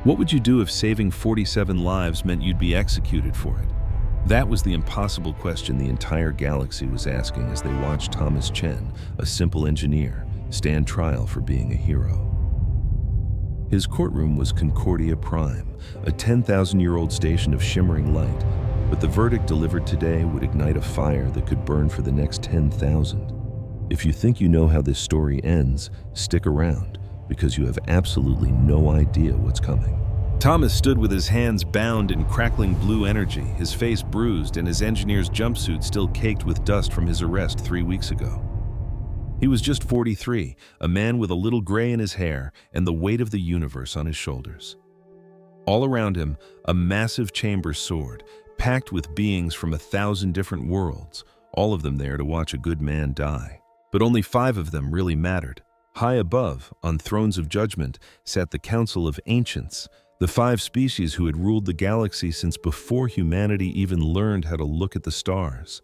What would you do if saving 47 lives meant you'd be executed for it? That was the impossible question the entire galaxy was asking as they watched Thomas Chen, a simple engineer, stand trial for being a hero. His courtroom was Concordia Prime, a 10,000-year-old station of shimmering light, but the verdict delivered today would ignite a fire that could burn for the next 10,000. If you think you know how this story ends, stick around, because you have absolutely no idea what's coming. Thomas stood with his hands bound in crackling blue energy, his face bruised and his engineer's jumpsuit still caked with dust from his arrest 3 weeks ago. He was just 43, a man with a little gray in his hair and the weight of the universe on his shoulders. All around him, a massive chamber soared, packed with beings from 1,000 different worlds, all of them there to watch a good man die. But only 5 of them really mattered. High above, on thrones of judgment, sat the Council of Ancients, the 5 species who had ruled the galaxy since before humanity even learned how to look at the stars.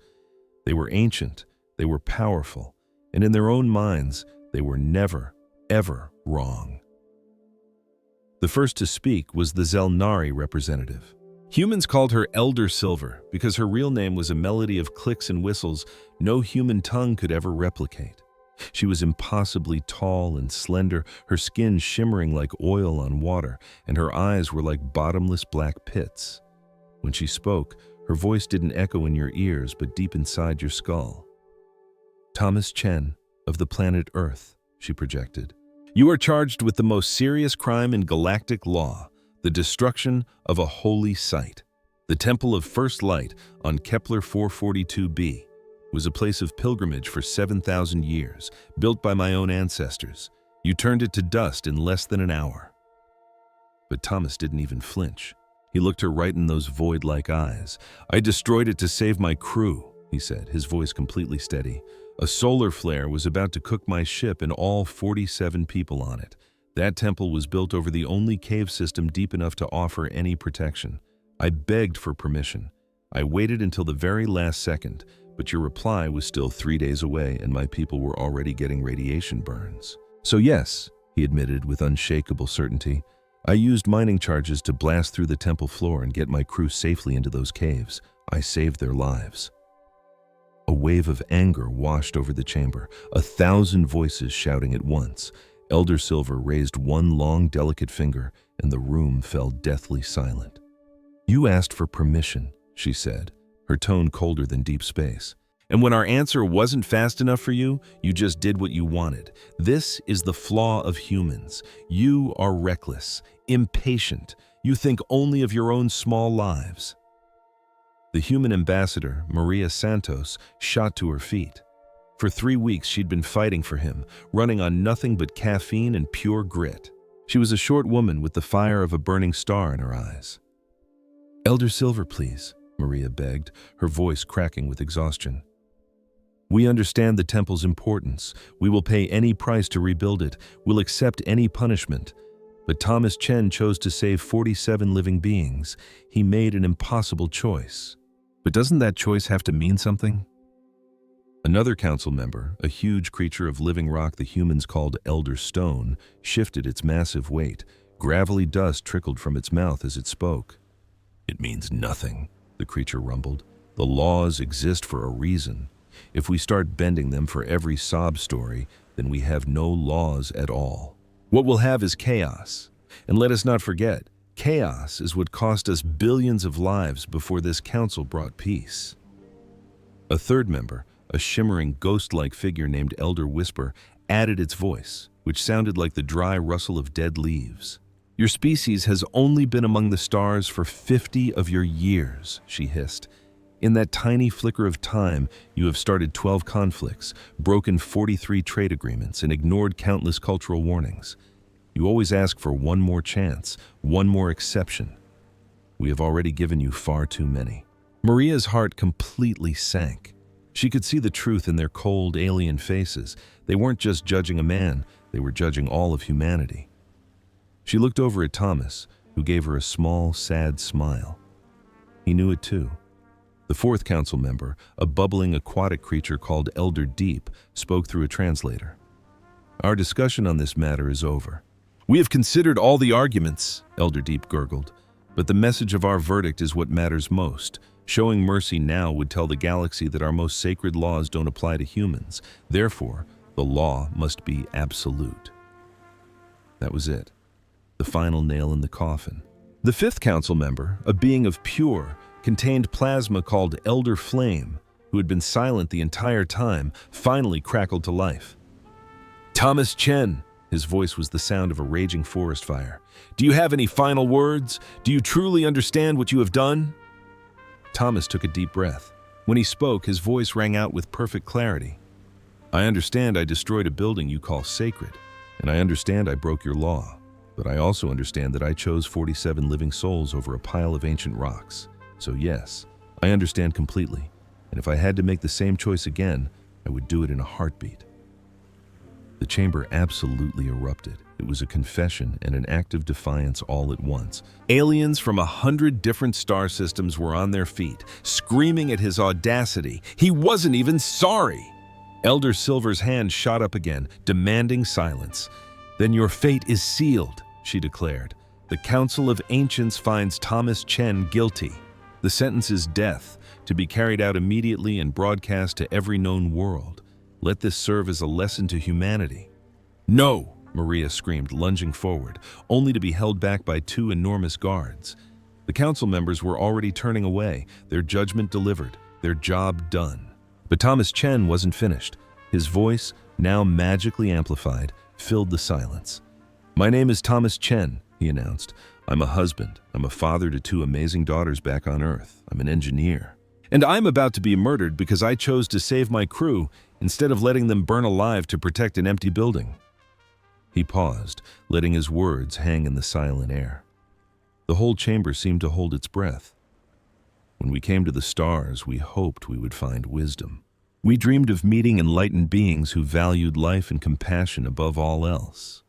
They were ancient, they were powerful, and in their own minds, they were never, ever wrong. The first to speak was the Zelnari representative. Humans called her Elder Silver because her real name was a melody of clicks and whistles no human tongue could ever replicate. She was impossibly tall and slender, her skin shimmering like oil on water, and her eyes were like bottomless black pits. When she spoke, her voice didn't echo in your ears but deep inside your skull. "Thomas Chen, of the planet Earth," she projected. "You are charged with the most serious crime in galactic law, the destruction of a holy site. The Temple of First Light on Kepler 442b was a place of pilgrimage for 7,000 years, built by my own ancestors. You turned it to dust in less than an hour." But Thomas didn't even flinch. He looked her right in those void-like eyes. "I destroyed it to save my crew," he said, his voice completely steady. "A solar flare was about to cook my ship and all 47 people on it. That temple was built over the only cave system deep enough to offer any protection. I begged for permission. I waited until the very last second, but your reply was still 3 days away and my people were already getting radiation burns. So yes," he admitted with unshakable certainty, "I used mining charges to blast through the temple floor and get my crew safely into those caves. I saved their lives." A wave of anger washed over the chamber, 1,000 voices shouting at once. Elder Silver raised one long, delicate finger, and the room fell deathly silent. "You asked for permission," she said, her tone colder than deep space. "And when our answer wasn't fast enough for you, you just did what you wanted. This is the flaw of humans. You are reckless, impatient. You think only of your own small lives." The human ambassador, Maria Santos, shot to her feet. For 3 weeks, she'd been fighting for him, running on nothing but caffeine and pure grit. She was a short woman with the fire of a burning star in her eyes. "Elder Silver, please," Maria begged, her voice cracking with exhaustion. "We understand the temple's importance. We will pay any price to rebuild it. We'll accept any punishment. But Thomas Chen chose to save 47 living beings. He made an impossible choice." "But doesn't that choice have to mean something?" Another council member, a huge creature of living rock the humans called Elder Stone, shifted its massive weight. Gravelly dust trickled from its mouth as it spoke. "It means nothing," the creature rumbled. "The laws exist for a reason. If we start bending them for every sob story, then we have no laws at all. What we'll have is chaos. And let us not forget, chaos is what cost us billions of lives before this council brought peace." A third member, a shimmering ghost-like figure named Elder Whisper, added its voice, which sounded like the dry rustle of dead leaves. "Your species has only been among the stars for 50 of your years," she hissed. "In that tiny flicker of time, you have started 12 conflicts, broken 43 trade agreements, and ignored countless cultural warnings. You always ask for one more chance, one more exception. We have already given you far too many." Maria's heart completely sank. She could see the truth in their cold, alien faces. They weren't just judging a man, they were judging all of humanity. She looked over at Thomas, who gave her a small, sad smile. He knew it too. The fourth council member, a bubbling aquatic creature called Elder Deep, spoke through a translator. "Our discussion on this matter is over. We have considered all the arguments, Elder Deep gurgled, but the message of our verdict is what matters most. Showing mercy now would tell the galaxy that our most sacred laws don't apply to humans. Therefore, the law must be absolute. That was it. The final nail in the coffin. The fifth council member, a being of pure, contained plasma called Elder Flame, who had been silent the entire time, finally crackled to life. Thomas Chen, his voice was the sound of a raging forest fire. Do you have any final words? Do you truly understand what you have done? Thomas took a deep breath. When he spoke, his voice rang out with perfect clarity. I understand I destroyed a building you call sacred, and I understand I broke your law, but I also understand that I chose 47 living souls over a pile of ancient rocks. So yes, I understand completely, and if I had to make the same choice again, I would do it in a heartbeat. The chamber absolutely erupted. It was a confession and an act of defiance all at once. Aliens from 100 different star systems were on their feet, screaming at his audacity. He wasn't even sorry! Elder Silver's hand shot up again, demanding silence. Then your fate is sealed, she declared. The Council of Ancients finds Thomas Chen guilty. The sentence is death, to be carried out immediately and broadcast to every known world. Let this serve as a lesson to humanity. No! Maria screamed, lunging forward, only to be held back by two enormous guards. The council members were already turning away, their judgment delivered, their job done. But Thomas Chen wasn't finished. His voice, now magically amplified, filled the silence. My name is Thomas Chen, he announced. I'm a husband. I'm a father to two amazing daughters back on Earth. I'm an engineer. And I'm about to be murdered because I chose to save my crew instead of letting them burn alive to protect an empty building. He paused, letting his words hang in the silent air. The whole chamber seemed to hold its breath. When we came to the stars, we hoped we would find wisdom. We dreamed of meeting enlightened beings who valued life and compassion above all else.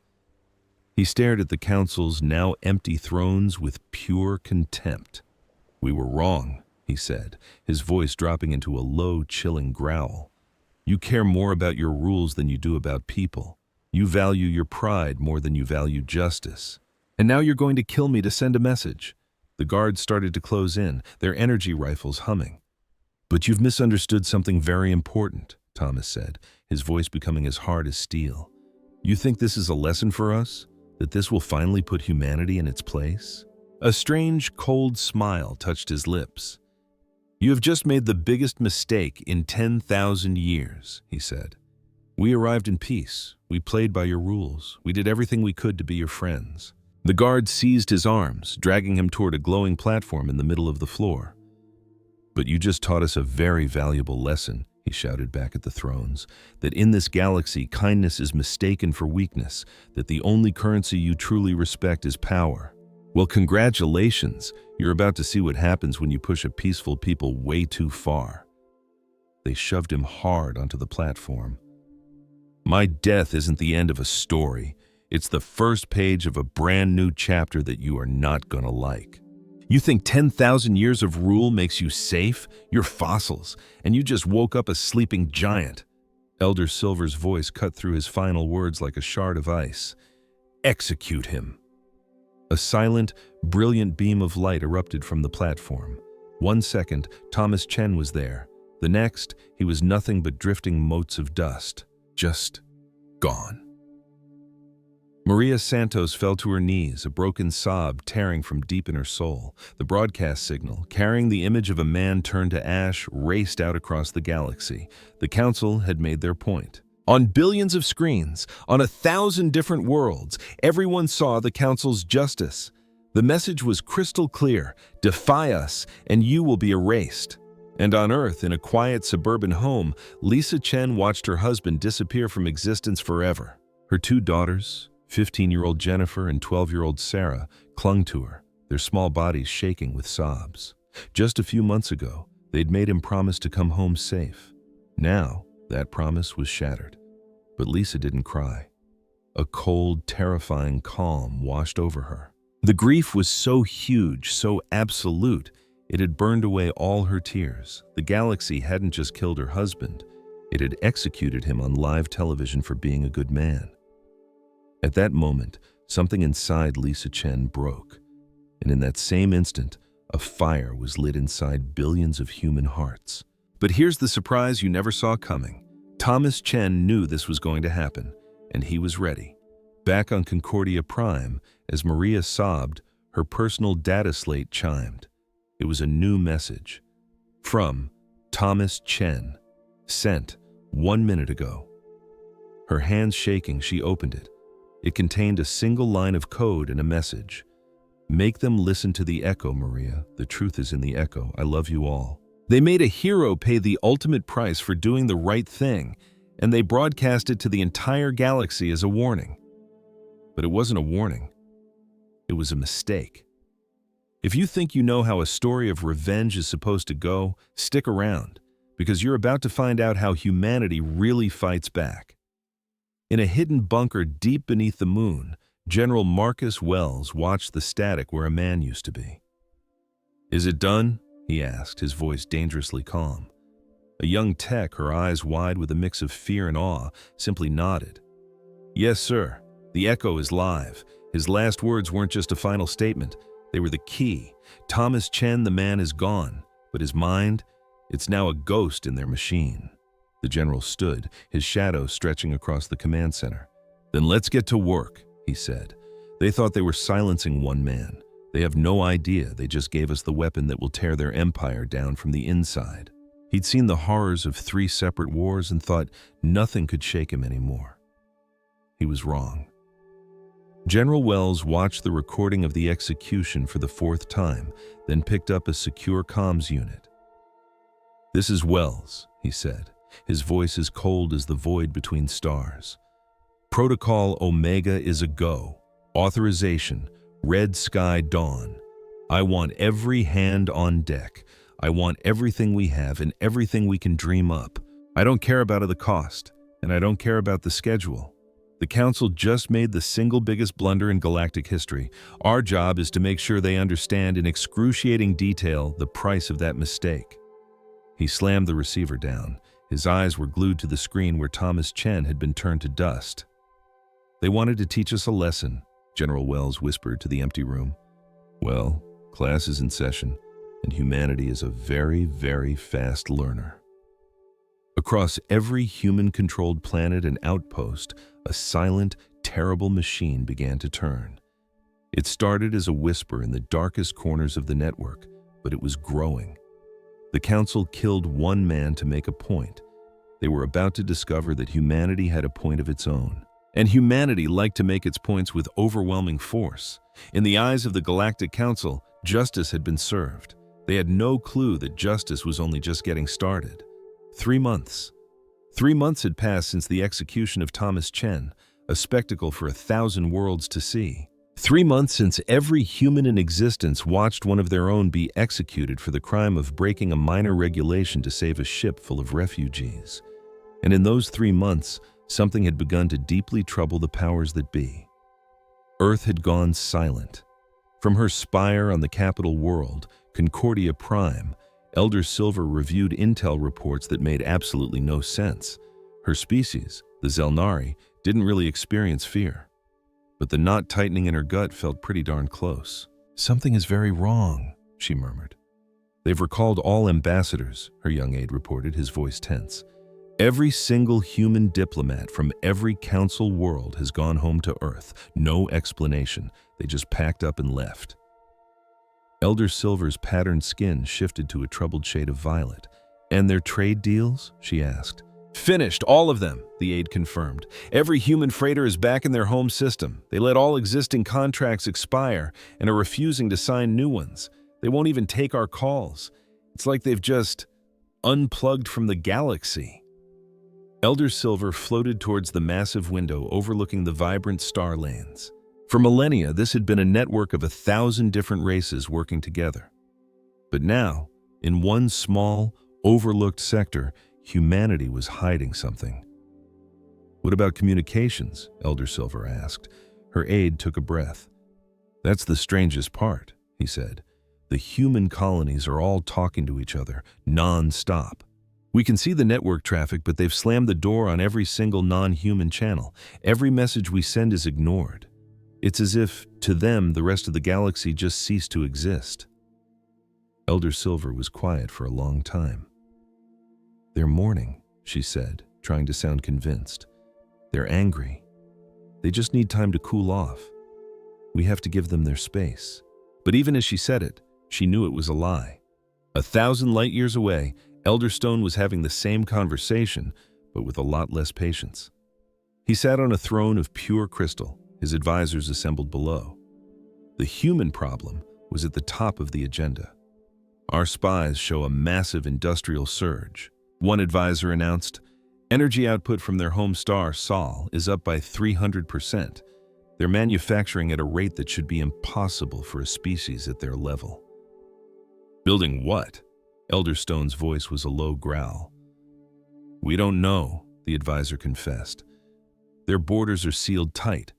He stared at the council's now empty thrones with pure contempt. We were wrong, he said, his voice dropping into a low, chilling growl. You care more about your rules than you do about people. You value your pride more than you value justice. And now you're going to kill me to send a message. The guards started to close in, their energy rifles humming. But you've misunderstood something very important, Thomas said, his voice becoming as hard as steel. You think this is a lesson for us? That this will finally put humanity in its place? A strange, cold smile touched his lips. You have just made the biggest mistake in 10,000 years, he said. We arrived in peace. We played by your rules. We did everything we could to be your friends. The guard seized his arms, dragging him toward a glowing platform in the middle of the floor. But you just taught us a very valuable lesson, he shouted back at the thrones, that in this galaxy kindness is mistaken for weakness, that the only currency you truly respect is power. Well, congratulations. You're about to see what happens when you push a peaceful people way too far. They shoved him hard onto the platform. My death isn't the end of a story. It's the first page of a brand new chapter that you are not gonna like. You think 10,000 years of rule makes you safe? You're fossils, and you just woke up a sleeping giant. Elder Silver's voice cut through his final words like a shard of ice. Execute him. A silent, brilliant beam of light erupted from the platform. 1 second, Thomas Chen was there. The next, he was nothing but drifting motes of dust. Just gone. Maria Santos fell to her knees, a broken sob tearing from deep in her soul. The broadcast signal, carrying the image of a man turned to ash, raced out across the galaxy. The council had made their point. On billions of screens, on 1,000 different worlds, everyone saw the council's justice. The message was crystal clear: defy us, and you will be erased. And on Earth, in a quiet suburban home, Lisa Chen watched her husband disappear from existence forever. Her two daughters, 15-year-old Jennifer and 12-year-old Sarah, clung to her, their small bodies shaking with sobs. Just a few months ago, they'd made him promise to come home safe. Now, that promise was shattered. But Lisa didn't cry. A cold, terrifying calm washed over her. The grief was so huge, so absolute, it had burned away all her tears. The galaxy hadn't just killed her husband, it had executed him on live television for being a good man. At that moment, Something inside Lisa Chen broke, and in that same instant, a fire was lit inside billions of human hearts. But here's the surprise you never saw coming. Thomas Chen knew this was going to happen, and he was ready. Back on Concordia Prime, as Maria sobbed, her personal data slate chimed. It was a new message. From Thomas Chen, sent 1 minute ago. Her hands shaking, she opened it. It contained a single line of code and a message. Make them listen to the echo, Maria. The truth is in the echo. I love you all. They made a hero pay the ultimate price for doing the right thing, and they broadcast it to the entire galaxy as a warning. But it wasn't a warning. It was a mistake. If you think you know how a story of revenge is supposed to go, stick around, because you're about to find out how humanity really fights back. In a hidden bunker deep beneath the moon, General Marcus Wells watched the static where a man used to be. "Is it done?" he asked, his voice dangerously calm. A young tech, her eyes wide with a mix of fear and awe, simply nodded. "Yes, sir. The echo is live." His last words weren't just a final statement. They were the key. Thomas Chen, the man, is gone, but his mind, it's now a ghost in their machine. The general stood, his shadow stretching across the command center. "Then let's get to work," he said. "They thought they were silencing one man. They have no idea they just gave us the weapon that will tear their empire down from the inside." He'd seen the horrors of 3 separate wars and thought nothing could shake him anymore. He was wrong. General Wells watched the recording of the execution for the 4th time, then picked up a secure comms unit. "This is Wells," he said, his voice as cold as the void between stars. "Protocol Omega is a go. Authorization, Red Sky Dawn. I want every hand on deck. I want everything we have and everything we can dream up. I don't care about the cost, and I don't care about the schedule. The Council just made the single biggest blunder in galactic history. Our job is to make sure they understand in excruciating detail the price of that mistake." He slammed the receiver down. His eyes were glued to the screen where Thomas Chen had been turned to dust. "They wanted to teach us a lesson," General Wells whispered to the empty room. "Well, class is in session, and humanity is a very, very fast learner." Across every human-controlled planet and outpost, a silent, terrible machine began to turn. It started as a whisper in the darkest corners of the network, but it was growing. The Council killed one man to make a point. They were about to discover that humanity had a point of its own. And humanity liked to make its points with overwhelming force. In the eyes of the Galactic Council, justice had been served. They had no clue that justice was only just getting started. 3 months. 3 months had passed since the execution of Thomas Chen, a spectacle for 1,000 worlds to see. 3 months since every human in existence watched one of their own be executed for the crime of breaking a minor regulation to save a ship full of refugees. And in those 3 months, something had begun to deeply trouble the powers that be. Earth had gone silent. From her spire on the capital world, Concordia Prime, Elder Silver reviewed intel reports that made absolutely no sense. Her species, the Zelnari, didn't really experience fear. But the knot tightening in her gut felt pretty darn close. "Something is very wrong," she murmured. "They've recalled all ambassadors," her young aide reported, his voice tense. "Every single human diplomat from every council world has gone home to Earth. No explanation. They just packed up and left." Elder Silver's patterned skin shifted to a troubled shade of violet. "And their trade deals?" she asked. "Finished, all of them," the aide confirmed. "Every human freighter is back in their home system. They let all existing contracts expire and are refusing to sign new ones. They won't even take our calls. It's like they've just unplugged from the galaxy." Elder Silver floated towards the massive window overlooking the vibrant star lanes. For millennia, this had been a network of 1,000 different races working together. But now, in one small, overlooked sector, humanity was hiding something. "What about communications?" Elder Silver asked. Her aide took a breath. "That's the strangest part," he said. "The human colonies are all talking to each other, non-stop. We can see the network traffic, but they've slammed the door on every single non-human channel. Every message we send is ignored. It's as if, to them, the rest of the galaxy just ceased to exist. Elder Silver was quiet for a long time. "They're mourning," she said, trying to sound convinced. "They're angry. They just need time to cool off. We have to give them their space." But even as she said it, she knew it was a lie. 1,000 light years away, Elder Stone was having the same conversation, but with a lot less patience. He sat on a throne of pure crystal, his advisors assembled below. The human problem was at the top of the agenda. "Our spies show a massive industrial surge," one advisor announced. "Energy output from their home star, Sol, is up by 300%. They're manufacturing at a rate that should be impossible for a species at their level." "Building what?" Elder Stone's voice was a low growl. "We don't know," the advisor confessed. "Their borders are sealed tight.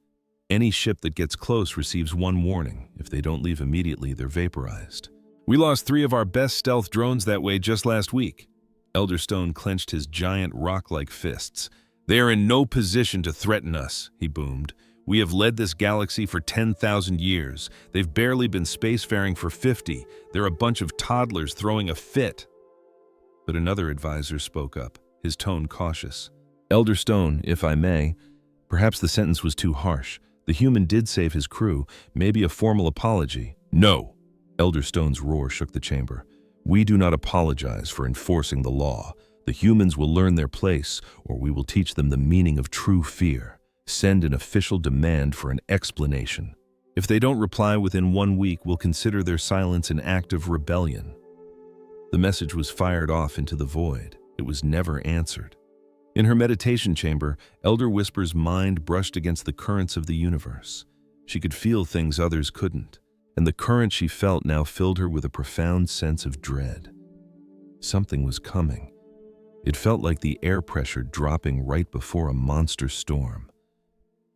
Any ship that gets close receives one warning. If they don't leave immediately, they're vaporized. We lost 3 of our best stealth drones that way just last week." Elder Stone clenched his giant rock-like fists. "They are in no position to threaten us," he boomed. "We have led this galaxy for 10,000 years. They've barely been spacefaring for 50. They're a bunch of toddlers throwing a fit." But another advisor spoke up, his tone cautious. "Elder Stone, if I may, perhaps the sentence was too harsh. The human did save his crew, maybe a formal apology." "No!" Elder Stone's roar shook the chamber. "We do not apologize for enforcing the law. The humans will learn their place, or we will teach them the meaning of true fear. Send an official demand for an explanation. If they don't reply within 1 week, we'll consider their silence an act of rebellion." The message was fired off into the void. It was never answered. In her meditation chamber, Elder Whisper's mind brushed against the currents of the universe. She could feel things others couldn't, and the current she felt now filled her with a profound sense of dread. Something was coming. It felt like the air pressure dropping right before a monster storm.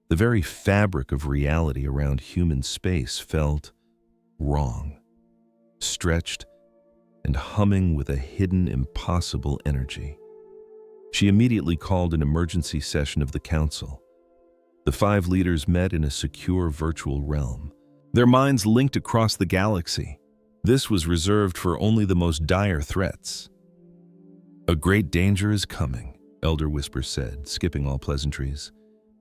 The very fabric of reality around human space felt wrong, stretched and humming with a hidden, impossible energy. She immediately called an emergency session of the council. The 5 leaders met in a secure virtual realm, their minds linked across the galaxy. This was reserved for only the most dire threats. "A great danger is coming," Elder Whisper said, skipping all pleasantries.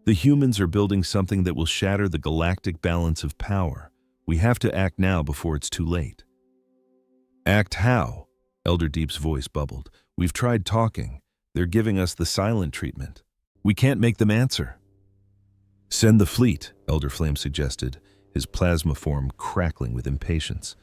"The humans are building something that will shatter the galactic balance of power. We have to act now before it's too late." "Act how?" Elder Deep's voice bubbled. "We've tried talking. They're giving us the silent treatment. We can't make them answer." "Send the fleet," Elder Flame suggested, his plasma form crackling with impatience.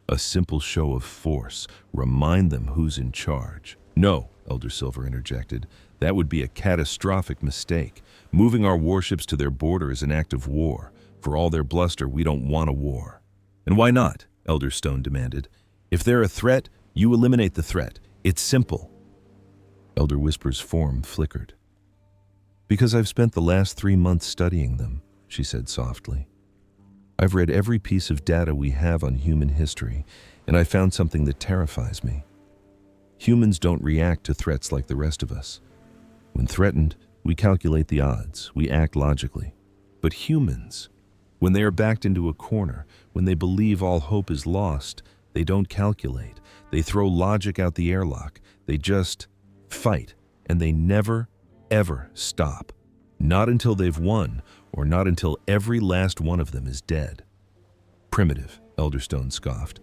"A simple show of force. Remind them who's in charge." "No," Elder Silver interjected. "That would be a catastrophic mistake. Moving our warships to their border is an act of war. For all their bluster, we don't want a war." "And why not?" Elder Stone demanded. "If they're a threat, you eliminate the threat. It's simple." Elder Whisper's form flickered. "Because I've spent the last 3 months studying them," she said softly. "I've read every piece of data we have on human history, and I found something that terrifies me. Humans don't react to threats like the rest of us. When threatened, we calculate the odds, we act logically. But humans, when they are backed into a corner, when they believe all hope is lost, they don't calculate. They throw logic out the airlock. They just fight, and they never, ever stop. Not until they've won, or not until every last one of them is dead." "Primitive," Elder Stone scoffed.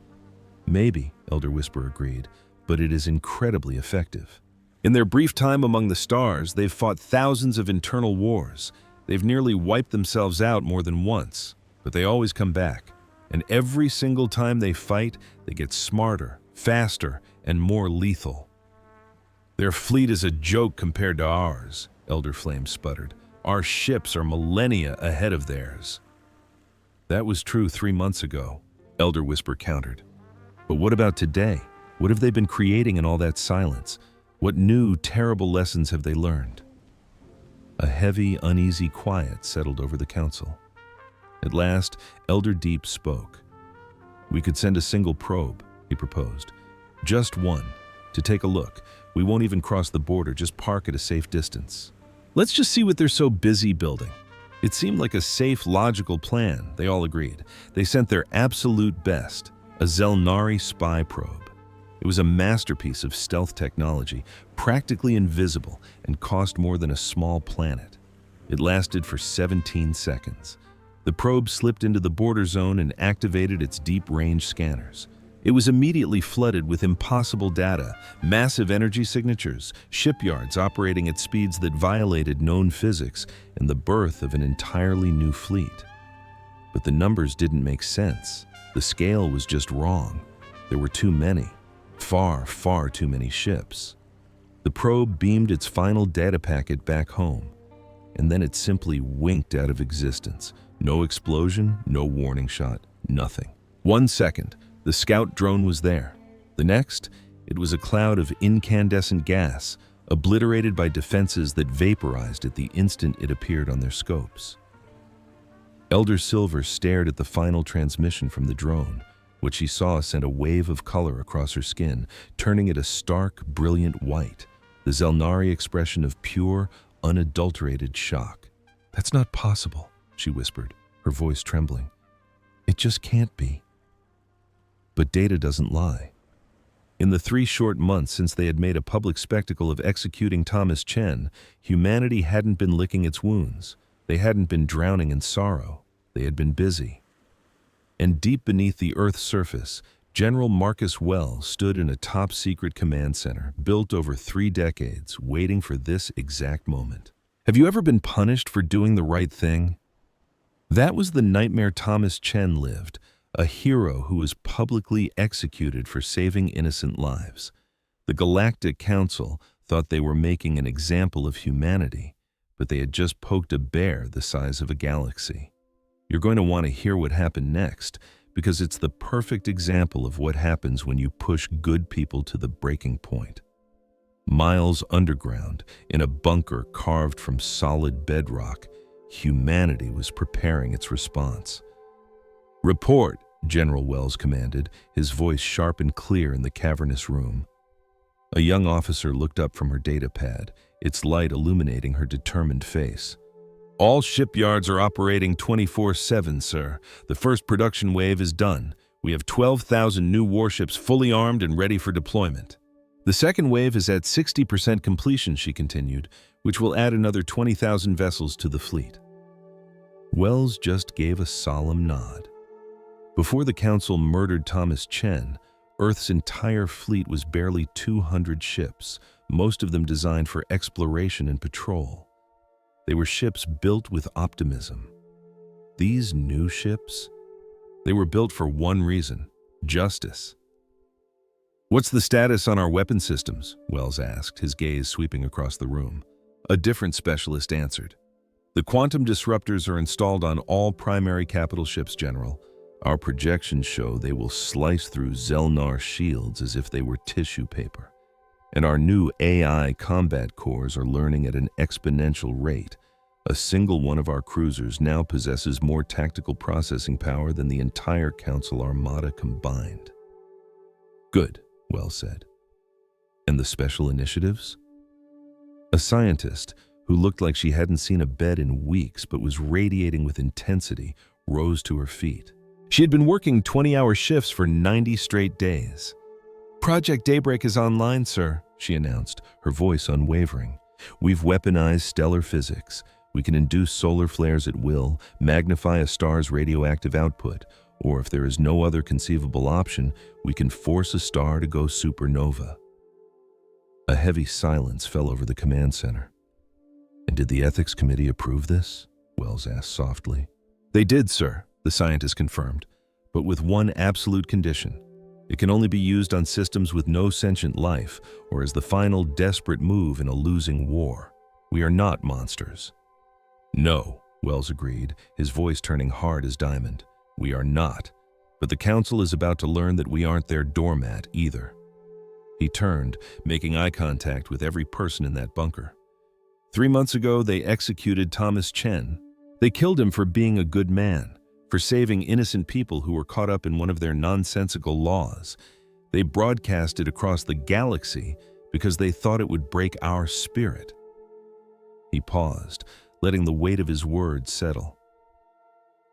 "Maybe," Elder Whisper agreed, "but it is incredibly effective. In their brief time among the stars, they've fought thousands of internal wars. They've nearly wiped themselves out more than once, but they always come back. And every single time they fight, they get smarter, faster, and more lethal." "Their fleet is a joke compared to ours," Elder Flame sputtered. "Our ships are millennia ahead of theirs." "That was true 3 months ago," Elder Whisper countered. "But what about today? What have they been creating in all that silence? What new, terrible lessons have they learned?" A heavy, uneasy quiet settled over the council. At last, Elder Deep spoke. "We could send a single probe," he proposed. "Just one, to take a look. We won't even cross the border, just park at a safe distance. Let's just see what they're so busy building." It seemed like a safe, logical plan, they all agreed. They sent their absolute best, a Zelnari spy probe. It was a masterpiece of stealth technology, practically invisible, and cost more than a small planet. It lasted for 17 seconds. The probe slipped into the border zone and activated its deep-range scanners. It was immediately flooded with impossible data, massive energy signatures, shipyards operating at speeds that violated known physics, and the birth of an entirely new fleet. But the numbers didn't make sense. The scale was just wrong. There were too many. Far, far too many ships. The probe beamed its final data packet back home, and then it simply winked out of existence. No explosion, no warning shot, nothing. 1 second, the scout drone was there. The next, it was a cloud of incandescent gas, obliterated by defenses that vaporized at the instant it appeared on their scopes. Elder Silver stared at the final transmission from the drone. What she saw sent a wave of color across her skin, turning it a stark, brilliant white, the Zelnari expression of pure, unadulterated shock. "That's not possible," she whispered, her voice trembling. "It just can't be." But data doesn't lie. In the 3 short months since they had made a public spectacle of executing Thomas Chen, humanity hadn't been licking its wounds. They hadn't been drowning in sorrow. They had been busy. And deep beneath the Earth's surface, General Marcus Wells stood in a top-secret command center, built over 3 decades, waiting for this exact moment. Have you ever been punished for doing the right thing? That was the nightmare Thomas Chen lived, a hero who was publicly executed for saving innocent lives. The Galactic Council thought they were making an example of humanity, but they had just poked a bear the size of a galaxy. You're going to want to hear what happened next, because it's the perfect example of what happens when you push good people to the breaking point. Miles underground, in a bunker carved from solid bedrock, humanity was preparing its response. "Report," General Wells commanded, his voice sharp and clear in the cavernous room. A young officer looked up from her data pad, its light illuminating her determined face. "All shipyards are operating 24/7, sir. The first production wave is done. We have 12,000 new warships fully armed and ready for deployment. The second wave is at 60% completion," she continued, "which will add another 20,000 vessels to the fleet." Wells just gave a solemn nod. Before the Council murdered Thomas Chen, Earth's entire fleet was barely 200 ships, most of them designed for exploration and patrol. They were ships built with optimism. These new ships? They were built for one reason: justice. "What's the status on our weapon systems?" Wells asked, his gaze sweeping across the room. A different specialist answered. "The quantum disruptors are installed on all primary capital ships, General. Our projections show they will slice through Zelnar shields as if they were tissue paper. And our new AI combat cores are learning at an exponential rate. A single one of our cruisers now possesses more tactical processing power than the entire Council Armada combined." "Good," Wells said. "And the special initiatives?" A scientist, who looked like she hadn't seen a bed in weeks but was radiating with intensity, rose to her feet. She had been working 20-hour shifts for 90 straight days. "Project Daybreak is online, sir," she announced, her voice unwavering. "We've weaponized stellar physics. We can induce solar flares at will, magnify a star's radioactive output, or if there is no other conceivable option, we can force a star to go supernova." A heavy silence fell over the command center. "And did the ethics committee approve this?" Wells asked softly. "They did, sir," the scientist confirmed, "but with one absolute condition. It can only be used on systems with no sentient life or as the final desperate move in a losing war. We are not monsters." "No," Wells agreed, his voice turning hard as diamond. "We are not. But the Council is about to learn that we aren't their doormat either." He turned, making eye contact with every person in that bunker. 3 months ago, they executed Thomas Chen. They killed him for being a good man, for saving innocent people who were caught up in one of their nonsensical laws. They broadcast it across the galaxy because they thought it would break our spirit. He paused, letting the weight of his words settle.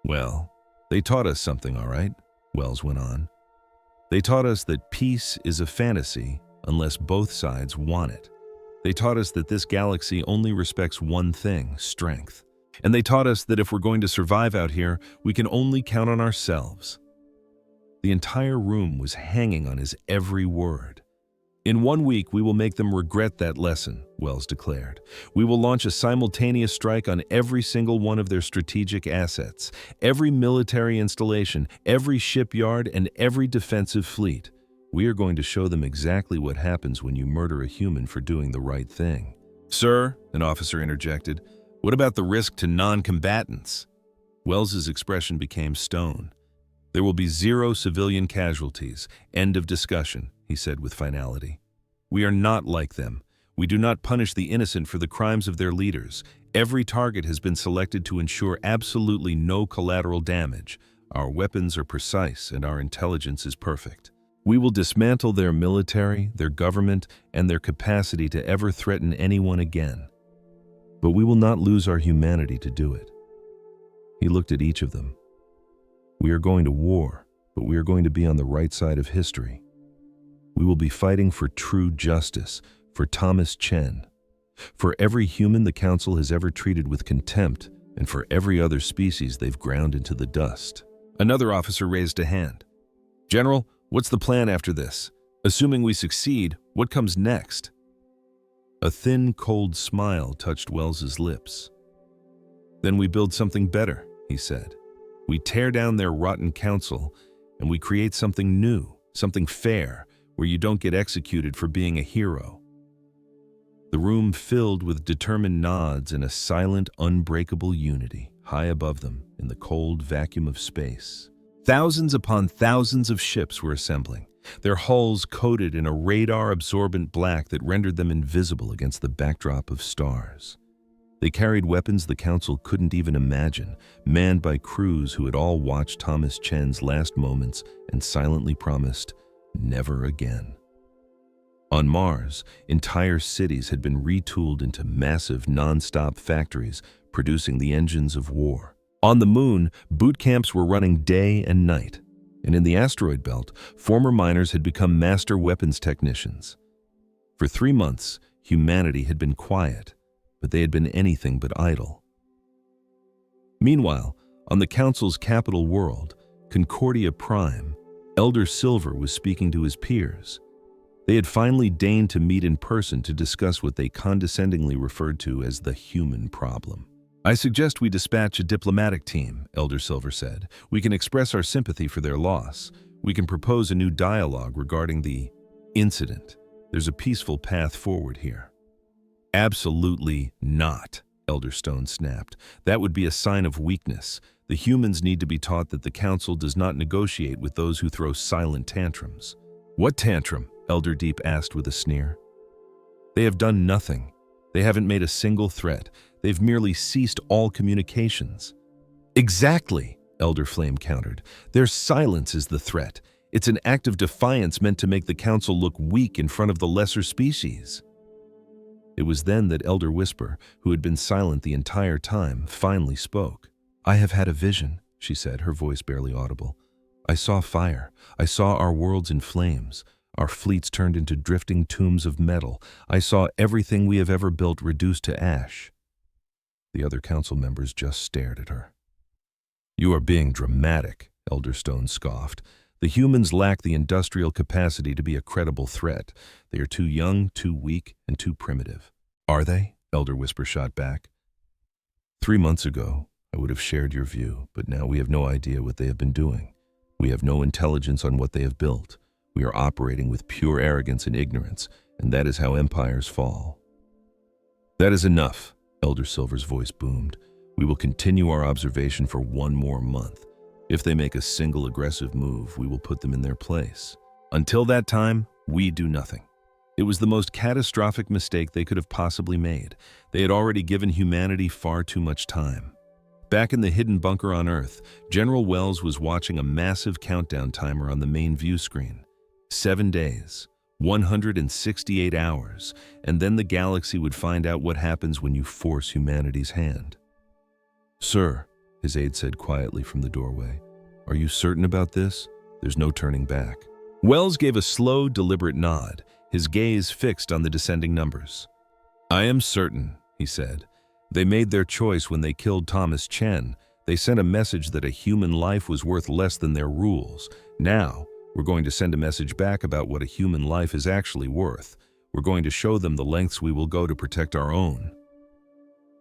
"Well, they taught us something, all right," Wells went on. "They taught us that peace is a fantasy unless both sides want it. They taught us that this galaxy only respects one thing, strength. And they taught us that if we're going to survive out here, we can only count on ourselves." The entire room was hanging on his every word. "In 1 week, we will make them regret that lesson," Wells declared. "We will launch a simultaneous strike on every single one of their strategic assets, every military installation, every shipyard, and every defensive fleet. We are going to show them exactly what happens when you murder a human for doing the right thing." "Sir," an officer interjected, "what about the risk to non-combatants?" Wells's expression became stone. "There will be 0 civilian casualties. End of discussion," he said with finality. "We are not like them. We do not punish the innocent for the crimes of their leaders. Every target has been selected to ensure absolutely no collateral damage. Our weapons are precise and our intelligence is perfect. We will dismantle their military, their government, and their capacity to ever threaten anyone again. But we will not lose our humanity to do it." He looked at each of them. "We are going to war, but we are going to be on the right side of history. We will be fighting for true justice, for Thomas Chen, for every human the Council has ever treated with contempt, and for every other species they've ground into the dust." Another officer raised a hand. "General, what's the plan after this? Assuming we succeed, what comes next?" A thin, cold smile touched Wells's lips. "Then we build something better," he said. "We tear down their rotten council, and we create something new, something fair, where you don't get executed for being a hero." The room filled with determined nods and a silent, unbreakable unity, high above them in the cold vacuum of space. Thousands upon thousands of ships were assembling, their hulls coated in a radar-absorbent black that rendered them invisible against the backdrop of stars. They carried weapons the Council couldn't even imagine, manned by crews who had all watched Thomas Chen's last moments and silently promised, never again. On Mars, entire cities had been retooled into massive, non-stop factories producing the engines of war. On the Moon, boot camps were running day and night. And in the asteroid belt, former miners had become master weapons technicians. For 3 months, humanity had been quiet, but they had been anything but idle. Meanwhile, on the Council's capital world, Concordia Prime, Elder Silver was speaking to his peers. They had finally deigned to meet in person to discuss what they condescendingly referred to as the human problem. "I suggest we dispatch a diplomatic team," Elder Silver said. "We can express our sympathy for their loss. We can propose a new dialogue regarding the incident. There's a peaceful path forward here." "Absolutely not," Elder Stone snapped. "That would be a sign of weakness. The humans need to be taught that the Council does not negotiate with those who throw silent tantrums." "What tantrum?" Elder Deep asked with a sneer. "They have done nothing. They haven't made a single threat. They've merely ceased all communications." "Exactly," Elder Flame countered. "Their silence is the threat. It's an act of defiance meant to make the Council look weak in front of the lesser species." It was then that Elder Whisper, who had been silent the entire time, finally spoke. "I have had a vision," she said, her voice barely audible. "I saw fire. I saw our worlds in flames. Our fleets turned into drifting tombs of metal. I saw everything we have ever built reduced to ash." The other Council members just stared at her. "You are being dramatic," Elder Stone scoffed. "The humans lack the industrial capacity to be a credible threat. They are too young, too weak, and too primitive." "Are they?" Elder Whisper shot back. 3 months ago, I would have shared your view, but now we have no idea what they have been doing. We have no intelligence on what they have built. We are operating with pure arrogance and ignorance, and that is how empires fall." "That is enough," Elder Silver's voice boomed. "We will continue our observation for 1 more month. If they make a single aggressive move, we will put them in their place. Until that time, we do nothing." It was the most catastrophic mistake they could have possibly made. They had already given humanity far too much time. Back in the hidden bunker on Earth, General Wells was watching a massive countdown timer on the main view screen. 7 days, 168 hours, and then the galaxy would find out what happens when you force humanity's hand. Sir, his aide said quietly from the doorway, are you certain about this? There's no turning back. Wells gave a slow, deliberate nod, his gaze fixed on the descending numbers. I am certain, he said. They made their choice when they killed Thomas Chen. They sent a message that a human life was worth less than their rules. Now, we're going to send a message back about what a human life is actually worth. We're going to show them the lengths we will go to protect our own.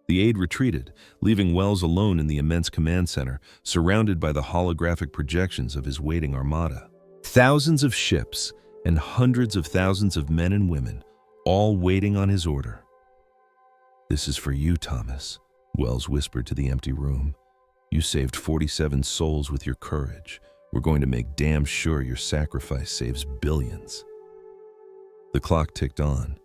The aide retreated, leaving Wells alone in the immense command center, surrounded by the holographic projections of his waiting armada. Thousands of ships and hundreds of thousands of men and women, all waiting on his order. This is for you, Thomas, Wells whispered to the empty room. You saved 47 souls with your courage. We're going to make damn sure your sacrifice saves billions. The clock ticked on.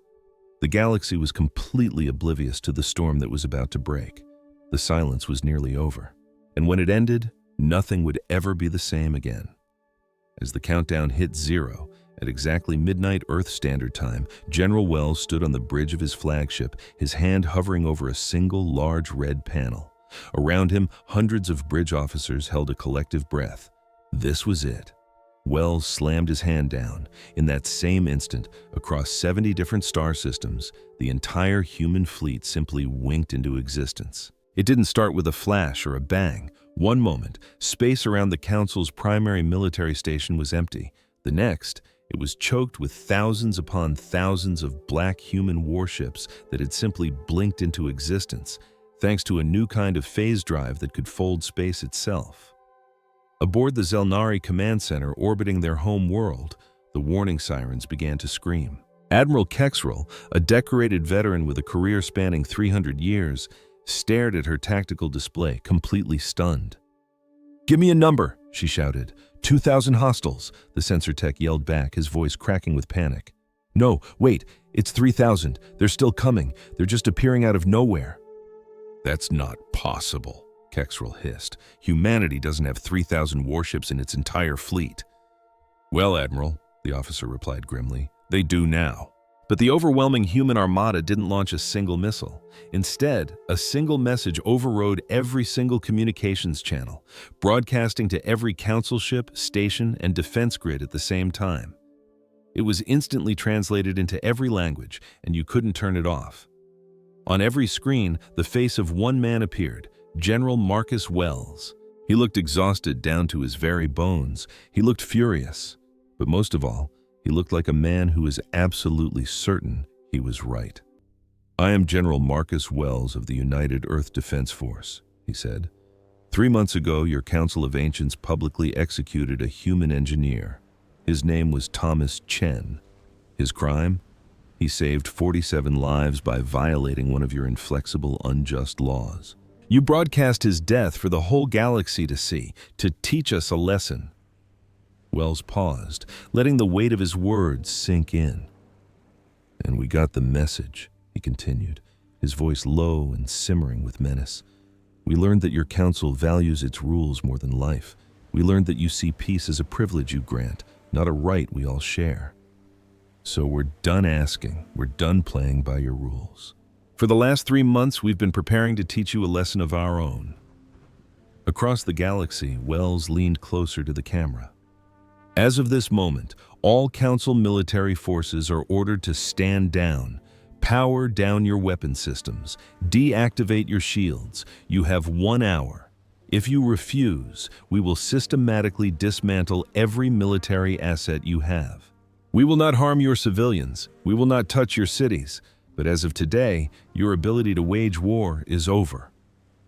The galaxy was completely oblivious to the storm that was about to break. The silence was nearly over. And when it ended, nothing would ever be the same again. As the countdown hit 0, at exactly midnight Earth Standard Time, General Wells stood on the bridge of his flagship, his hand hovering over a single large red panel. Around him, hundreds of bridge officers held a collective breath. This was it. Wells slammed his hand down. In that same instant, across 70 different star systems, the entire human fleet simply winked into existence. It didn't start with a flash or a bang. One moment, space around the Council's primary military station was empty. The next, it was choked with thousands upon thousands of black human warships that had simply blinked into existence, thanks to a new kind of phase drive that could fold space itself. Aboard the Zelnari Command Center orbiting their home world, the warning sirens began to scream. Admiral Kexrel, a decorated veteran with a career spanning 300 years, stared at her tactical display, completely stunned. "Give me a number," she shouted. 2,000 hostiles, the sensor tech yelled back, his voice cracking with panic. "No, wait, it's 3,000. They're still coming. They're just appearing out of nowhere." "That's not possible," Kexrel hissed. "Humanity doesn't have 3,000 warships in its entire fleet." "Well, Admiral," the officer replied grimly, "they do now." But the overwhelming human armada didn't launch a single missile. Instead, a single message overrode every single communications channel, broadcasting to every council ship, station, and defense grid at the same time. It was instantly translated into every language, and you couldn't turn it off. On every screen, the face of one man appeared, General Marcus Wells. He looked exhausted down to his very bones. He looked furious. But most of all, he looked like a man who was absolutely certain he was right. "I am General Marcus Wells of the United Earth Defense Force," he said. 3 months ago, your Council of Ancients publicly executed a human engineer. His name was Thomas Chen. His crime? He saved 47 lives by violating one of your inflexible, unjust laws. You broadcast his death for the whole galaxy to see, to teach us a lesson." Wells paused, letting the weight of his words sink in. "And we got the message," he continued, his voice low and simmering with menace. "We learned that your council values its rules more than life. We learned that you see peace as a privilege you grant, not a right we all share. So we're done asking, we're done playing by your rules. For the last 3 months, we've been preparing to teach you a lesson of our own." Across the galaxy, Wells leaned closer to the camera. "As of this moment, all Council military forces are ordered to stand down. Power down your weapon systems. Deactivate your shields. You have 1 hour. If you refuse, we will systematically dismantle every military asset you have. We will not harm your civilians. We will not touch your cities. But as of today, your ability to wage war is over."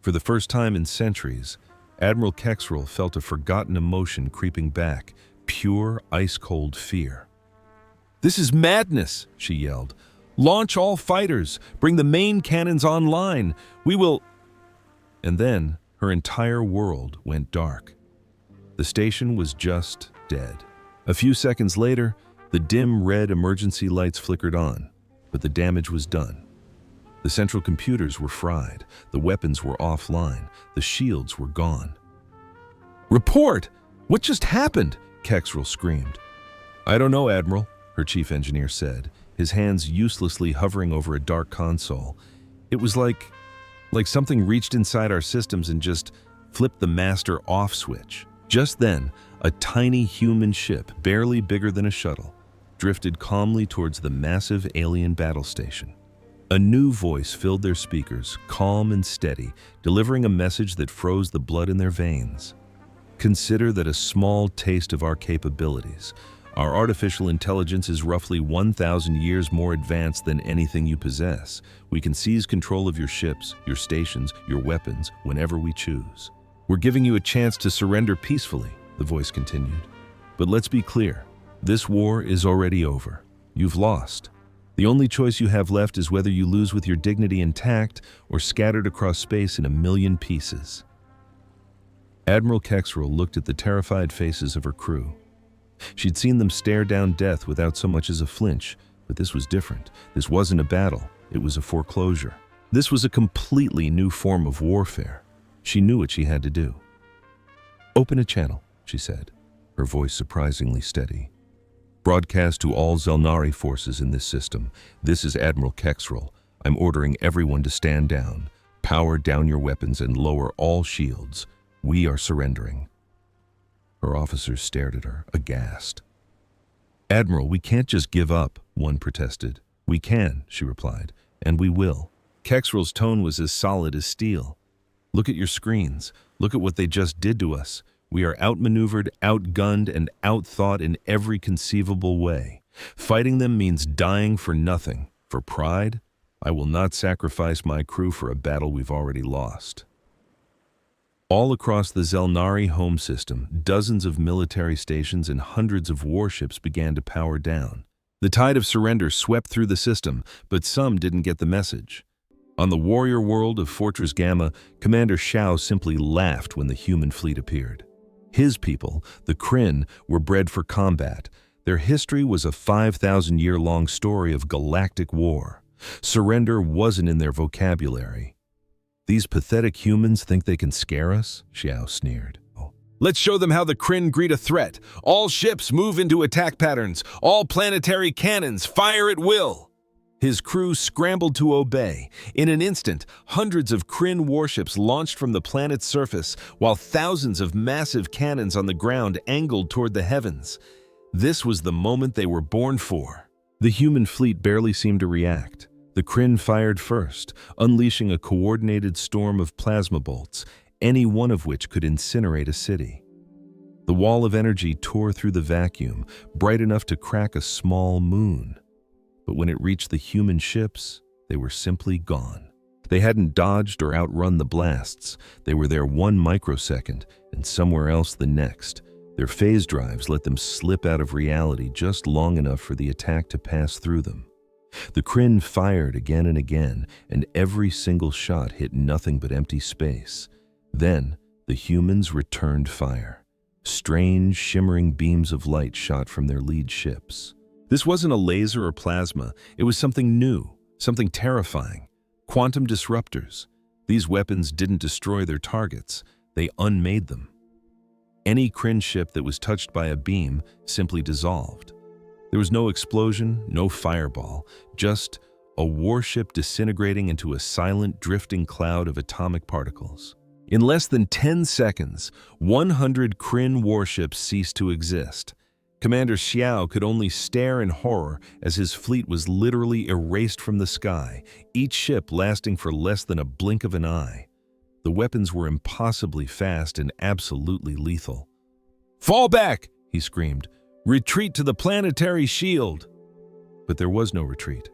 For the first time in centuries, Admiral Kexrel felt a forgotten emotion creeping back, pure, ice-cold fear. "This is madness," she yelled. "Launch all fighters! Bring the main cannons online! We will—" And then, her entire world went dark. The station was just dead. A few seconds later, the dim red emergency lights flickered on, but the damage was done. The central computers were fried, the weapons were offline, the shields were gone. "Report! What just happened?" Kexrel screamed. "I don't know, Admiral," her chief engineer said, his hands uselessly hovering over a dark console. "It was like like something reached inside our systems and just flipped the master off switch. Just then, a tiny human ship, barely bigger than a shuttle, drifted calmly towards the massive alien battle station. A new voice filled their speakers, calm and steady, delivering a message that froze the blood in their veins. Consider that a small taste of our capabilities. Our artificial intelligence is roughly 1,000 years more advanced than anything you possess. We can seize control of your ships, your stations, your weapons, whenever we choose. We're giving you a chance to surrender peacefully, the voice continued. But let's be clear, this war is already over. You've lost. The only choice you have left is whether you lose with your dignity intact or scattered across space in a million pieces. Admiral Kexrel looked at the terrified faces of her crew. She'd seen them stare down death without so much as a flinch, but this was different. This wasn't a battle, it was a foreclosure. This was a completely new form of warfare. She knew what she had to do. "Open a channel," she said, her voice surprisingly steady. "Broadcast to all Zelnari forces in this system. This is Admiral Kexrel. I'm ordering everyone to stand down. Power down your weapons and lower all shields. We are surrendering." Her officers stared at her, aghast. "Admiral, we can't just give up," one protested. "We can," she replied, "and we will." Kexrel's tone was as solid as steel. "Look at your screens. Look at what they just did to us. We are outmaneuvered, outgunned, and outthought in every conceivable way. Fighting them means dying for nothing. For pride, I will not sacrifice my crew for a battle we've already lost." All across the Zelnari home system, dozens of military stations and hundreds of warships began to power down. The tide of surrender swept through the system, but some didn't get the message. On the warrior world of Fortress Gamma, Commander Xiao simply laughed when the human fleet appeared. His people, the Kryn, were bred for combat. Their history was a 5,000-year-long story of galactic war. Surrender wasn't in their vocabulary. "These pathetic humans think they can scare us?" Xiao sneered. "Let's show them how the Kryn greet a threat. All ships move into attack patterns. All planetary cannons fire at will." His crew scrambled to obey. In an instant, hundreds of Kryn warships launched from the planet's surface, while thousands of massive cannons on the ground angled toward the heavens. This was the moment they were born for. The human fleet barely seemed to react. The Kryn fired first, unleashing a coordinated storm of plasma bolts, any one of which could incinerate a city. The wall of energy tore through the vacuum, bright enough to crack a small moon. But when it reached the human ships, they were simply gone. They hadn't dodged or outrun the blasts. They were there 1 microsecond and somewhere else the next. Their phase drives let them slip out of reality just long enough for the attack to pass through them. The Kryn fired again and again, and every single shot hit nothing but empty space. Then, the humans returned fire. Strange, shimmering beams of light shot from their lead ships. This wasn't a laser or plasma. It was something new, something terrifying. Quantum disruptors. These weapons didn't destroy their targets. They unmade them. Any Kryn ship that was touched by a beam simply dissolved. There was no explosion, no fireball, just a warship disintegrating into a silent, drifting cloud of atomic particles. In less than 10 seconds, 100 Kryn warships ceased to exist. Commander Xiao could only stare in horror as his fleet was literally erased from the sky, each ship lasting for less than a blink of an eye. The weapons were impossibly fast and absolutely lethal. "Fall back!" he screamed. "Retreat to the planetary shield!" But there was no retreat.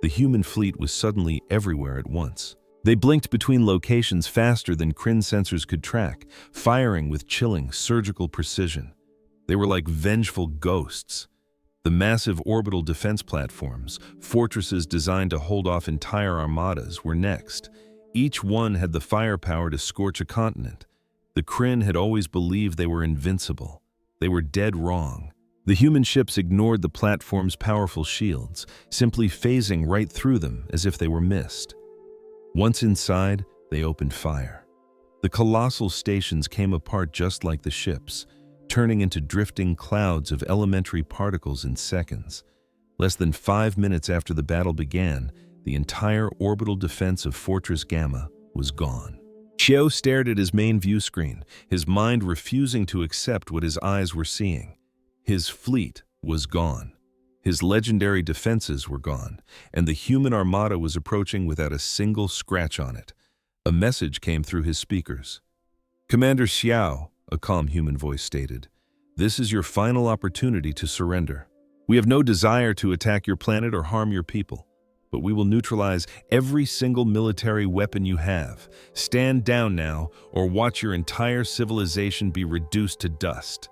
The human fleet was suddenly everywhere at once. They blinked between locations faster than Kryn sensors could track, firing with chilling, surgical precision. They were like vengeful ghosts. The massive orbital defense platforms, fortresses designed to hold off entire armadas, were next. Each one had the firepower to scorch a continent. The Kryn had always believed they were invincible. They were dead wrong. The human ships ignored the platform's powerful shields, simply phasing right through them as if they were mist. Once inside, they opened fire. The colossal stations came apart just like the ships, turning into drifting clouds of elementary particles in seconds. Less than 5 minutes after the battle began, the entire orbital defense of Fortress Gamma was gone. Xiao stared at his main view screen, his mind refusing to accept what his eyes were seeing. His fleet was gone. His legendary defenses were gone, and the human armada was approaching without a single scratch on it. A message came through his speakers. "Commander Xiao," a calm human voice stated, "this is your final opportunity to surrender. We have no desire to attack your planet or harm your people, but we will neutralize every single military weapon you have. Stand down now, or watch your entire civilization be reduced to dust."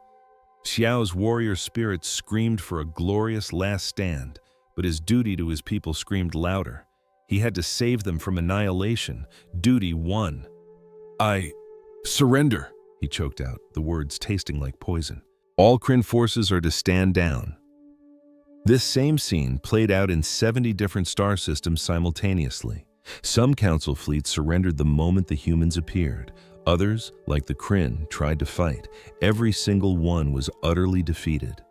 Xiao's warrior spirit screamed for a glorious last stand, but his duty to his people screamed louder. He had to save them from annihilation. Duty won. "I surrender," he choked out, the words tasting like poison. "All Kryn forces are to stand down." This same scene played out in 70 different star systems simultaneously. Some council fleets surrendered the moment the humans appeared. Others, like the Kryn, tried to fight. Every single one was utterly defeated.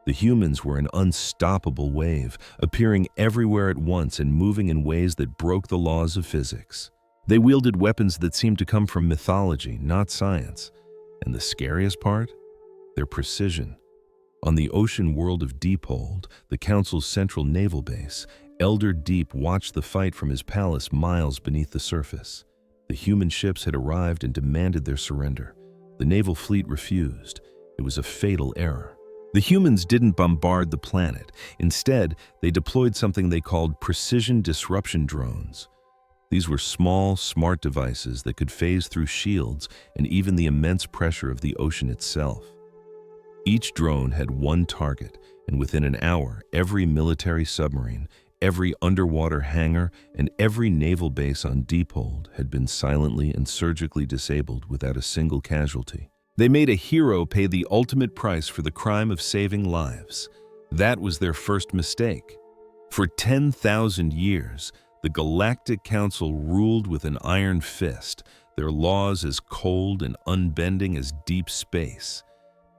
The humans were an unstoppable wave, appearing everywhere at once and moving in ways that broke the laws of physics. They wielded weapons that seemed to come from mythology, not science. And the scariest part? Their precision. On the ocean world of Deephold, the Council's central naval base, Elder Deep watched the fight from his palace miles beneath the surface. The human ships had arrived and demanded their surrender. The naval fleet refused. It was a fatal error. The humans didn't bombard the planet. Instead, they deployed something they called precision disruption drones. These were small, smart devices that could phase through shields and even the immense pressure of the ocean itself. Each drone had one target, and within an hour, every military submarine, every underwater hangar, and every naval base on Deephold had been silently and surgically disabled without a single casualty. They made a hero pay the ultimate price for the crime of saving lives. That was their first mistake. For 10,000 years, the Galactic Council ruled with an iron fist, their laws as cold and unbending as deep space.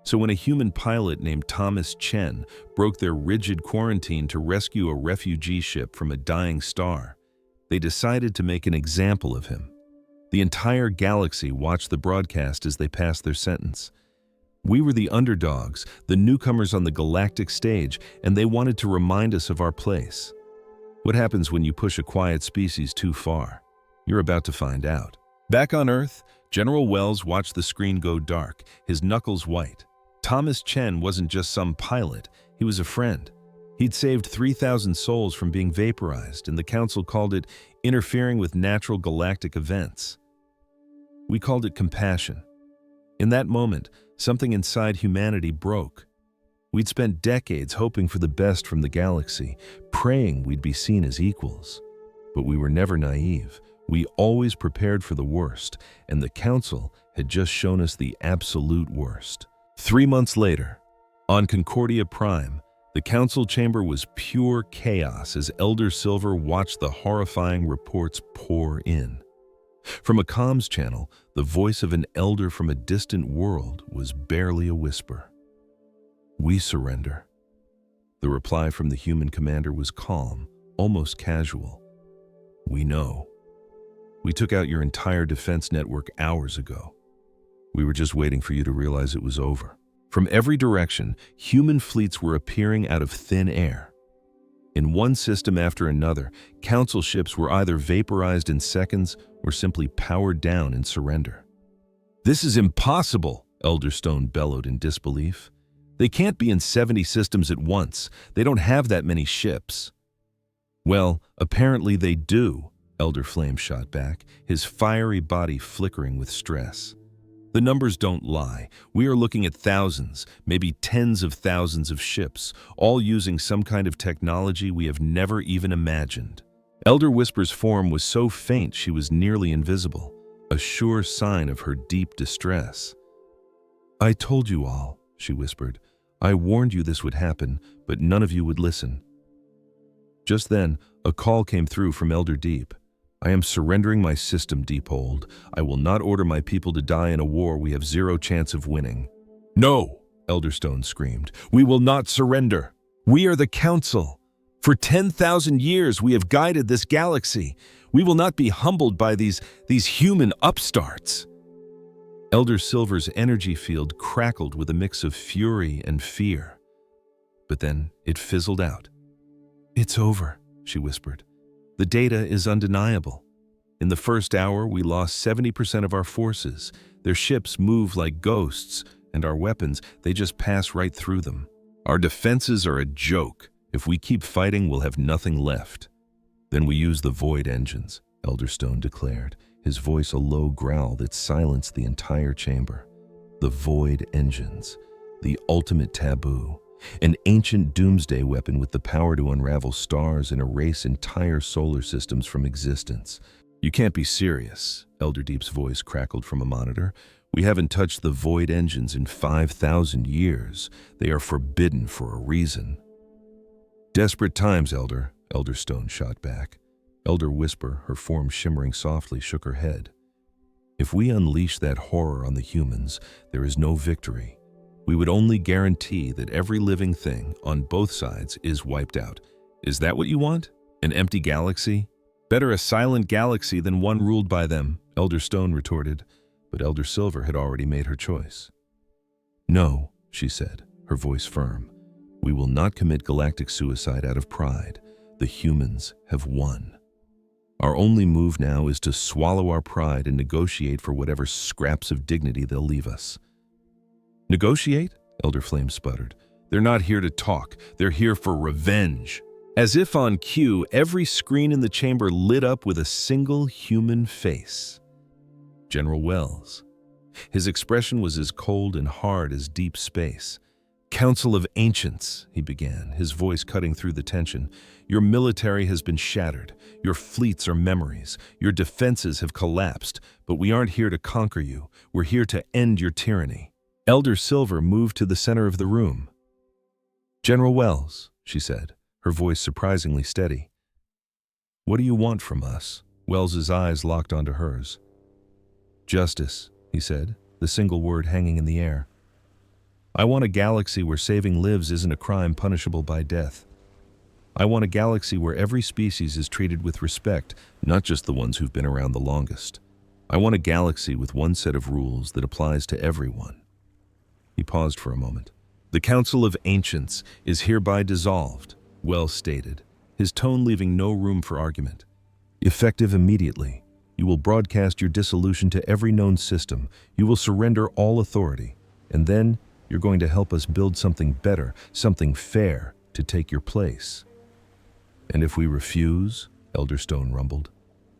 So when a human pilot named Thomas Chen broke their rigid quarantine to rescue a refugee ship from a dying star, they decided to make an example of him. The entire galaxy watched the broadcast as they passed their sentence. We were the underdogs, the newcomers on the galactic stage, and they wanted to remind us of our place. What happens when you push a quiet species too far? You're about to find out. Back on Earth, General Wells watched the screen go dark, his knuckles white. Thomas Chen wasn't just some pilot, he was a friend. He'd saved 3,000 souls from being vaporized, and the Council called it interfering with natural galactic events. We called it compassion. In that moment, something inside humanity broke. We'd spent decades hoping for the best from the galaxy, praying we'd be seen as equals. But we were never naive. We always prepared for the worst, and the Council had just shown us the absolute worst. 3 months later, on Concordia Prime, the Council chamber was pure chaos as Elder Silver watched the horrifying reports pour in. From a comms channel, the voice of an elder from a distant world was barely a whisper. "We surrender." The reply from the human commander was calm, almost casual. "We know. We took out your entire defense network hours ago. We were just waiting for you to realize it was over." From every direction, human fleets were appearing out of thin air. In one system after another, Council ships were either vaporized in seconds or simply powered down in surrender. "This is impossible," Elder Stone bellowed in disbelief. "They can't be in 70 systems at once. They don't have that many ships." "Well, apparently they do," Elder Flame shot back, his fiery body flickering with stress. "The numbers don't lie. We are looking at thousands, maybe tens of thousands of ships, all using some kind of technology we have never even imagined." Elder Whisper's form was so faint she was nearly invisible, a sure sign of her deep distress. "I told you all," she whispered. "I warned you this would happen, but none of you would listen." Just then, a call came through from Elder Deep. "I am surrendering my system, Deephold. I will not order my people to die in a war we have zero chance of winning." "No!" Elder Stone screamed. "We will not surrender. We are the Council. For 10,000 years we have guided this galaxy. We will not be humbled by these human upstarts." Elder Silver's energy field crackled with a mix of fury and fear. But then it fizzled out. "It's over," she whispered. "The data is undeniable. In the first hour, we lost 70% of our forces. Their ships move like ghosts, and our weapons, they just pass right through them. Our defenses are a joke. If we keep fighting, we'll have nothing left." "Then we use the void engines," Elder Stone declared, his voice a low growl that silenced the entire chamber. The void engines, the ultimate taboo, an ancient doomsday weapon with the power to unravel stars and erase entire solar systems from existence. "You can't be serious," Elder Deep's voice crackled from a monitor. "We haven't touched the void engines in 5,000 years. They are forbidden for a reason." "Desperate times, Elder," Elder Stone shot back. Elder Whisper, her form shimmering softly, shook her head. "If we unleash that horror on the humans, there is no victory. We would only guarantee that every living thing on both sides is wiped out. Is that what you want? An empty galaxy? Better a silent galaxy than one ruled by them," Elder Stone retorted, but Elder Silver had already made her choice. "No," she said, her voice firm. "We will not commit galactic suicide out of pride. The humans have won. Our only move now is to swallow our pride and negotiate for whatever scraps of dignity they'll leave us." "Negotiate?" Elder Flame sputtered. "They're not here to talk. They're here for revenge." As if on cue, every screen in the chamber lit up with a single human face. General Wells. His expression was as cold and hard as deep space. "Council of Ancients," he began, his voice cutting through the tension. "Your military has been shattered. Your fleets are memories. Your defenses have collapsed. But we aren't here to conquer you. We're here to end your tyranny." Elder Silver moved to the center of the room. "General Wells," she said, her voice surprisingly steady. "What do you want from us?" Wells's eyes locked onto hers. "Justice," he said, the single word hanging in the air. "I want a galaxy where saving lives isn't a crime punishable by death. I want a galaxy where every species is treated with respect, not just the ones who've been around the longest. I want a galaxy with one set of rules that applies to everyone." He paused for a moment. "The Council of Ancients is hereby dissolved," Wells stated, his tone leaving no room for argument. "Effective immediately. You will broadcast your dissolution to every known system. You will surrender all authority. And then you're going to help us build something better, something fair, to take your place." "And if we refuse?" Elder Stone rumbled.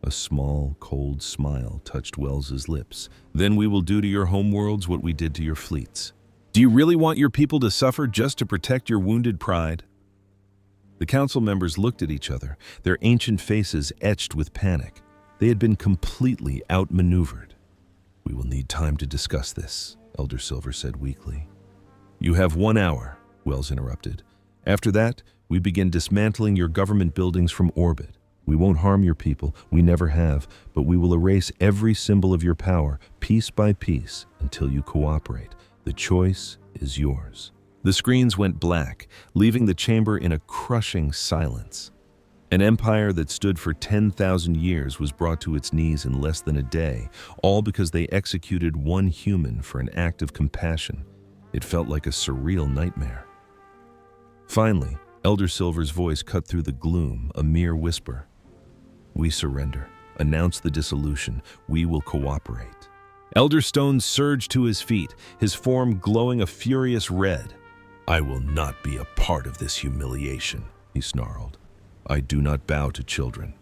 A small, cold smile touched Wells's lips. "Then we will do to your homeworlds what we did to your fleets. Do you really want your people to suffer just to protect your wounded pride?" The council members looked at each other, their ancient faces etched with panic. They had been completely outmaneuvered. "We will need time to discuss this," Elder Silver said weakly. "You have 1 hour," Wells interrupted. "After that, we begin dismantling your government buildings from orbit. We won't harm your people, we never have, but we will erase every symbol of your power, piece by piece, until you cooperate. The choice is yours." The screens went black, leaving the chamber in a crushing silence. An empire that stood for 10,000 years was brought to its knees in less than a day, all because they executed one human for an act of compassion. It felt like a surreal nightmare. Finally, Elder Silver's voice cut through the gloom, a mere whisper. "We surrender. Announce the dissolution. We will cooperate." Elder Stone surged to his feet, his form glowing a furious red. "I will not be a part of this humiliation," he snarled. "I do not bow to children."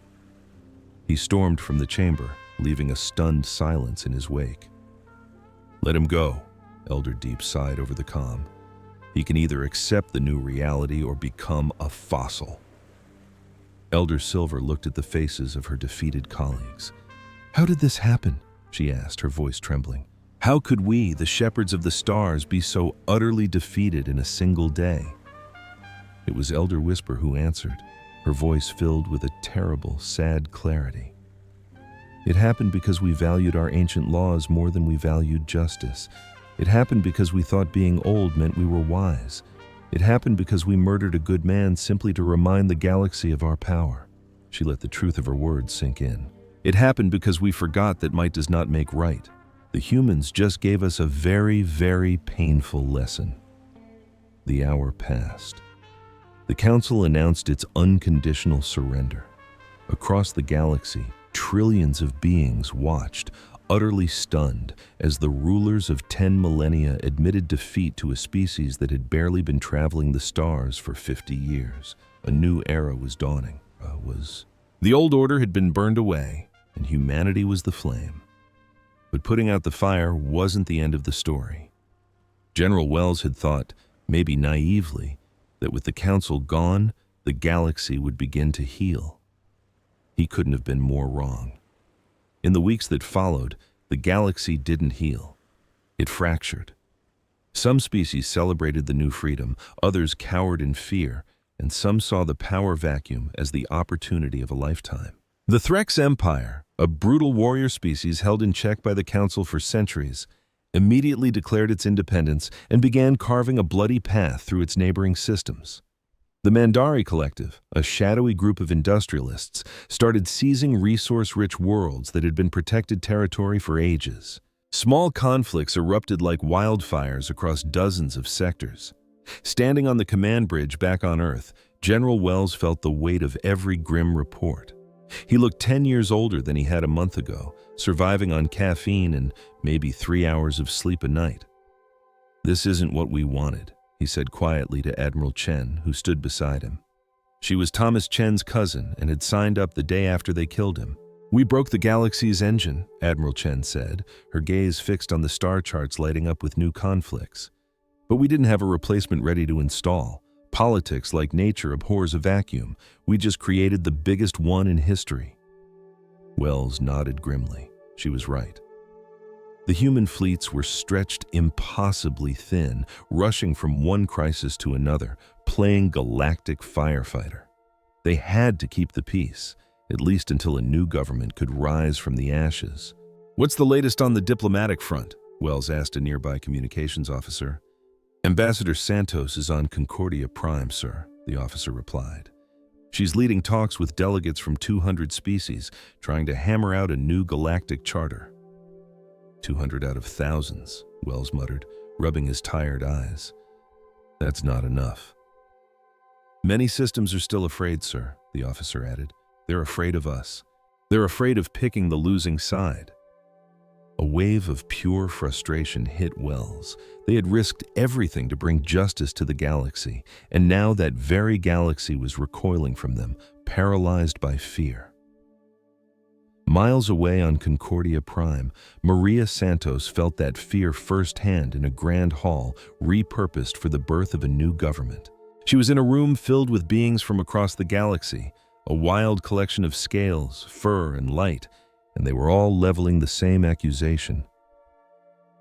He stormed from the chamber, leaving a stunned silence in his wake. "Let him go," Elder Deep sighed over the comm. "He can either accept the new reality or become a fossil." Elder Silver looked at the faces of her defeated colleagues. "How did this happen?" she asked, her voice trembling. "How could we, the shepherds of the stars, be so utterly defeated in a single day?" It was Elder Whisper who answered, her voice filled with a terrible, sad clarity. "It happened because we valued our ancient laws more than we valued justice. It happened because we thought being old meant we were wise. It happened because we murdered a good man simply to remind the galaxy of our power." She let the truth of her words sink in. It happened because we forgot that might does not make right. The humans just gave us a very, very painful lesson. The hour passed. The Council announced its unconditional surrender. Across the galaxy, trillions of beings watched, utterly stunned, as the rulers of 10 millennia admitted defeat to a species that had barely been traveling the stars for 50 years. A new era was dawning. The old order had been burned away, and humanity was the flame. But putting out the fire wasn't the end of the story. General Wells had thought, maybe naively, that with the Council gone, the galaxy would begin to heal. He couldn't have been more wrong. In the weeks that followed, the galaxy didn't heal. It fractured. Some species celebrated the new freedom, others cowered in fear, and some saw the power vacuum as the opportunity of a lifetime. The Threx Empire, a brutal warrior species held in check by the Council for centuries, immediately declared its independence and began carving a bloody path through its neighboring systems. The Mandari Collective, a shadowy group of industrialists, started seizing resource-rich worlds that had been protected territory for ages. Small conflicts erupted like wildfires across dozens of sectors. Standing on the command bridge back on Earth, General Wells felt the weight of every grim report. He looked 10 years older than he had a month ago, surviving on caffeine and maybe 3 hours of sleep a night. "This isn't what we wanted," he said quietly to Admiral Chen, who stood beside him. She was Thomas Chen's cousin and had signed up the day after they killed him. "We broke the galaxy's engine," Admiral Chen said, her gaze fixed on the star charts lighting up with new conflicts. "But we didn't have a replacement ready to install. Politics, like nature, abhors a vacuum. We just created the biggest one in history." Wells nodded grimly. She was right. The human fleets were stretched impossibly thin, rushing from one crisis to another, playing galactic firefighter. They had to keep the peace, at least until a new government could rise from the ashes. "What's the latest on the diplomatic front?" Wells asked a nearby communications officer. "Ambassador Santos is on Concordia Prime, sir," the officer replied. "She's leading talks with delegates from 200 species, trying to hammer out a new galactic charter." 200 out of thousands, Wells muttered, rubbing his tired eyes. "That's not enough." "Many systems are still afraid, sir," the officer added. "They're afraid of us. They're afraid of picking the losing side." A wave of pure frustration hit Wells. They had risked everything to bring justice to the galaxy, and now that very galaxy was recoiling from them, paralyzed by fear. Miles away on Concordia Prime, Maria Santos felt that fear firsthand in a grand hall repurposed for the birth of a new government. She was in a room filled with beings from across the galaxy, a wild collection of scales, fur, and light, and they were all leveling the same accusation.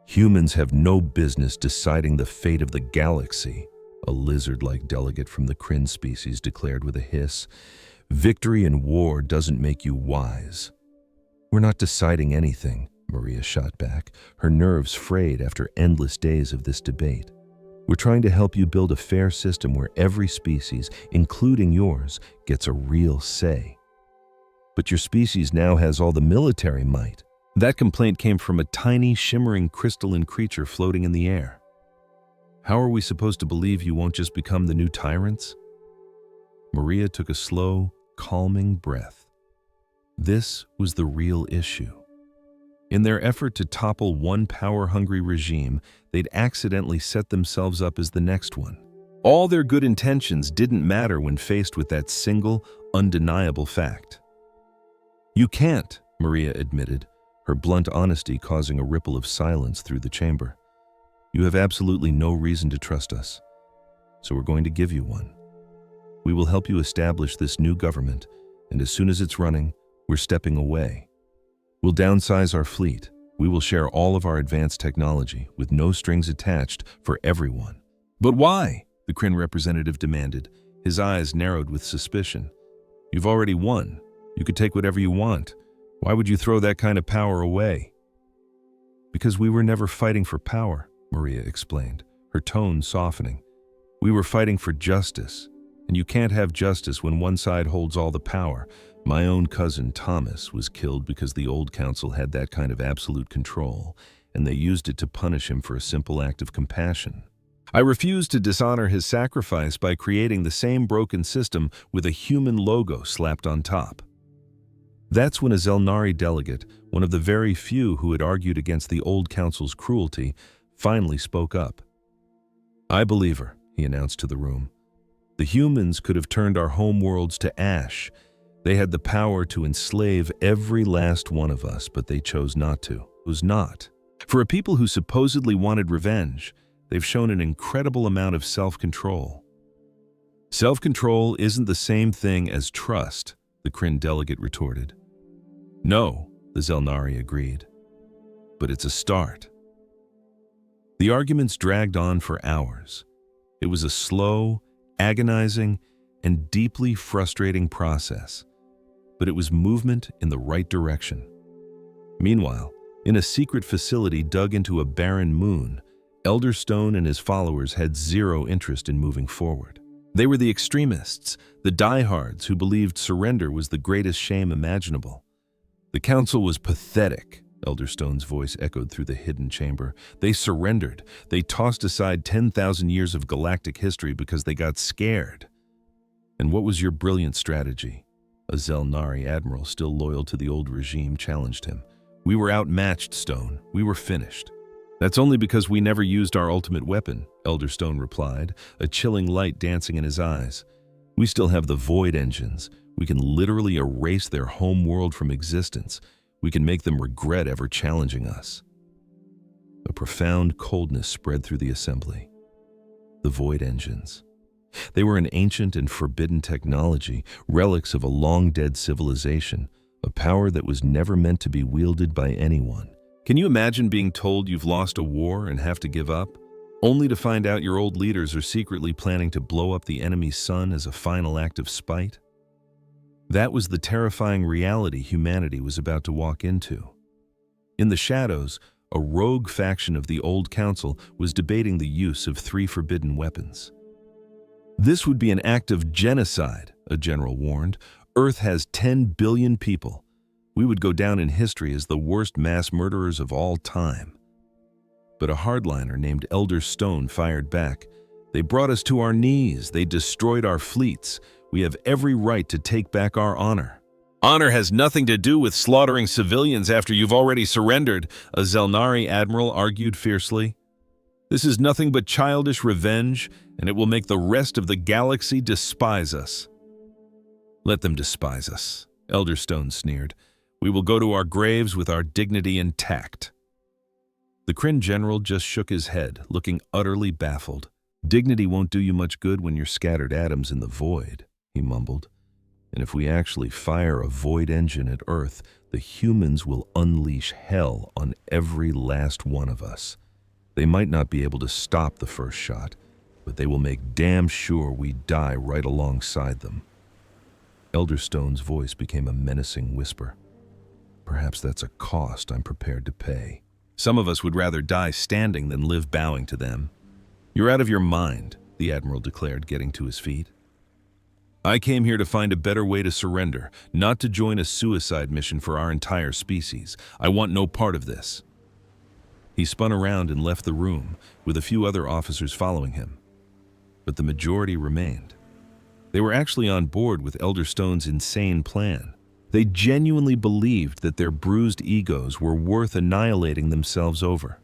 "Humans have no business deciding the fate of the galaxy," a lizard-like delegate from the Kryn species declared with a hiss. "Victory in war doesn't make you wise." "We're not deciding anything," Maria shot back, her nerves frayed after endless days of this debate. "We're trying to help you build a fair system where every species, including yours, gets a real say." "But your species now has all the military might." That complaint came from a tiny, shimmering crystalline creature floating in the air. "How are we supposed to believe you won't just become the new tyrants?" Maria took a slow, calming breath. This was the real issue. In their effort to topple one power-hungry regime, they'd accidentally set themselves up as the next one. All their good intentions didn't matter when faced with that single, undeniable fact. "You can't," Maria admitted, her blunt honesty causing a ripple of silence through the chamber. "You have absolutely no reason to trust us, so we're going to give you one. We will help you establish this new government, and as soon as it's running, we're stepping away. We'll downsize our fleet. We will share all of our advanced technology, with no strings attached, for everyone." "But why?" the Kryn representative demanded, his eyes narrowed with suspicion. "You've already won. You could take whatever you want. Why would you throw that kind of power away?" "Because we were never fighting for power," Maria explained, her tone softening. "We were fighting for justice, and you can't have justice when one side holds all the power. My own cousin Thomas was killed because the old council had that kind of absolute control, and they used it to punish him for a simple act of compassion. I refused to dishonor his sacrifice by creating the same broken system with a human logo slapped on top. That's when a Zelnari delegate, one of the very few who had argued against the old council's cruelty, finally spoke up. "I believe her," he announced to the room. "The humans could have turned our homeworlds to ash. They had the power to enslave every last one of us, but they chose not to. It was not. For a people who supposedly wanted revenge, they've shown an incredible amount of self-control." "Self-control isn't the same thing as trust," the Kryn delegate retorted. "No," the Zelnari agreed. "But it's a start." The arguments dragged on for hours. It was a slow, agonizing, and deeply frustrating process, but it was movement in the right direction. Meanwhile, in a secret facility dug into a barren moon, Elder Stone and his followers had zero interest in moving forward. They were the extremists, the diehards who believed surrender was the greatest shame imaginable. The council was pathetic, Elder Stone's voice echoed through the hidden chamber. They surrendered. They tossed aside 10,000 years of galactic history because they got scared. "And what was your brilliant strategy?" A Zelnari admiral still loyal to the old regime challenged him. "We were outmatched, Stone. We were finished." "That's only because we never used our ultimate weapon," Elder Stone replied, a chilling light dancing in his eyes. "We still have the void engines. We can literally erase their home world from existence. We can make them regret ever challenging us." A profound coldness spread through the assembly. The void engines. They were an ancient and forbidden technology, relics of a long-dead civilization, a power that was never meant to be wielded by anyone. Can you imagine being told you've lost a war and have to give up, only to find out your old leaders are secretly planning to blow up the enemy's sun as a final act of spite? That was the terrifying reality humanity was about to walk into. In the shadows, a rogue faction of the old council was debating the use of 3 forbidden weapons. "This would be an act of genocide," a general warned. "Earth has 10 billion people. We would go down in history as the worst mass murderers of all time." But a hardliner named Elder Stone fired back. "They brought us to our knees. They destroyed our fleets. We have every right to take back our honor." "Honor has nothing to do with slaughtering civilians after you've already surrendered," a Zelnari admiral argued fiercely. "This is nothing but childish revenge, and it will make the rest of the galaxy despise us." "Let them despise us," Elder Stone sneered. "We will go to our graves with our dignity intact." The Kryn general just shook his head, looking utterly baffled. "Dignity won't do you much good when you're scattered atoms in the void," he mumbled. "And if we actually fire a void engine at Earth, the humans will unleash hell on every last one of us. They might not be able to stop the first shot, but they will make damn sure we die right alongside them." Elder Stone's voice became a menacing whisper. "Perhaps that's a cost I'm prepared to pay. Some of us would rather die standing than live bowing to them." "You're out of your mind," the Admiral declared, getting to his feet. "I came here to find a better way to surrender, not to join a suicide mission for our entire species. I want no part of this." He spun around and left the room, with a few other officers following him. But the majority remained. They were actually on board with Elder Stone's insane plan. They genuinely believed that their bruised egos were worth annihilating themselves over.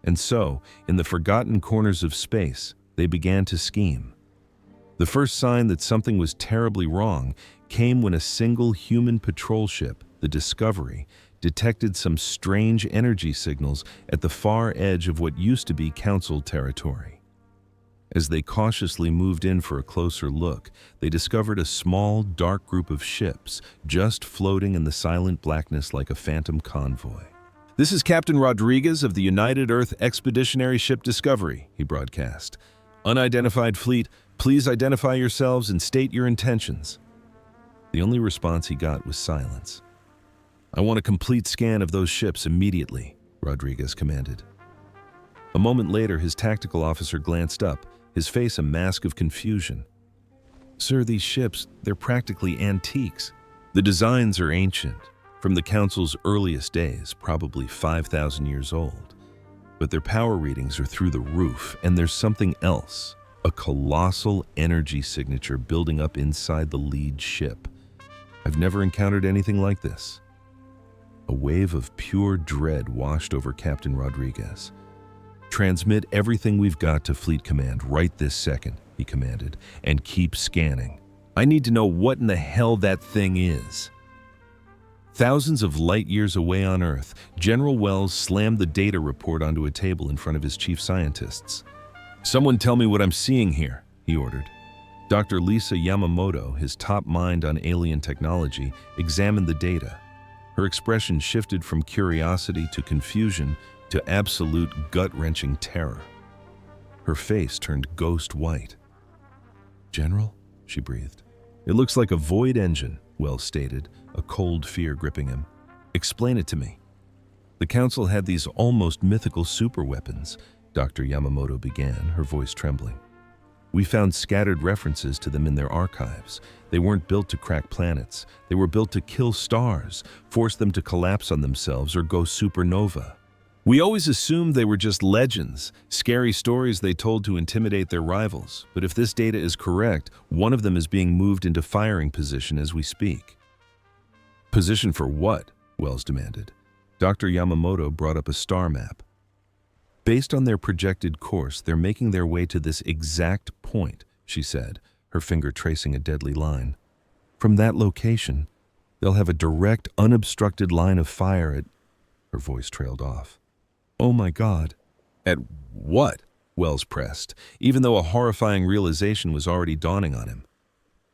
And so, in the forgotten corners of space, they began to scheme. The first sign that something was terribly wrong came when a single human patrol ship, the Discovery, detected some strange energy signals at the far edge of what used to be Council territory. As they cautiously moved in for a closer look, they discovered a small, dark group of ships just floating in the silent blackness like a phantom convoy. "This is Captain Rodriguez of the United Earth Expeditionary Ship Discovery," he broadcast. "Unidentified fleet, please identify yourselves and state your intentions." The only response he got was silence. "I want a complete scan of those ships immediately," Rodriguez commanded. A moment later, his tactical officer glanced up, his face a mask of confusion. "Sir, these ships, they're practically antiques. The designs are ancient, from the Council's earliest days, probably 5,000 years old. But their power readings are through the roof, and there's something else, a colossal energy signature building up inside the lead ship. I've never encountered anything like this. A wave of pure dread washed over Captain Rodriguez. "Transmit everything we've got to Fleet Command right this second," he commanded, "and keep scanning. I need to know what in the hell that thing is." Thousands of light years away on Earth, General Wells slammed the data report onto a table in front of his chief scientists. "Someone tell me what I'm seeing here," he ordered. Dr. Lisa Yamamoto, his top mind on alien technology, examined the data. Her expression shifted from curiosity to confusion to absolute gut-wrenching terror. Her face turned ghost white. "General?" she breathed. "It looks like a void engine," Wells stated, a cold fear gripping him. "Explain it to me." "The Council had these almost mythical superweapons," Dr. Yamamoto began, her voice trembling. "We found scattered references to them in their archives. They weren't built to crack planets. They were built to kill stars, force them to collapse on themselves, or go supernova. We always assumed they were just legends, scary stories they told to intimidate their rivals. But if this data is correct, one of them is being moved into firing position as we speak." "Position for what?" Wells demanded. Dr. Yamamoto brought up a star map. "Based on their projected course, they're making their way to this exact point," she said, her finger tracing a deadly line. "From that location, they'll have a direct, unobstructed line of fire at—" Her voice trailed off. "Oh my God." "At what?" Wells pressed, even though a horrifying realization was already dawning on him.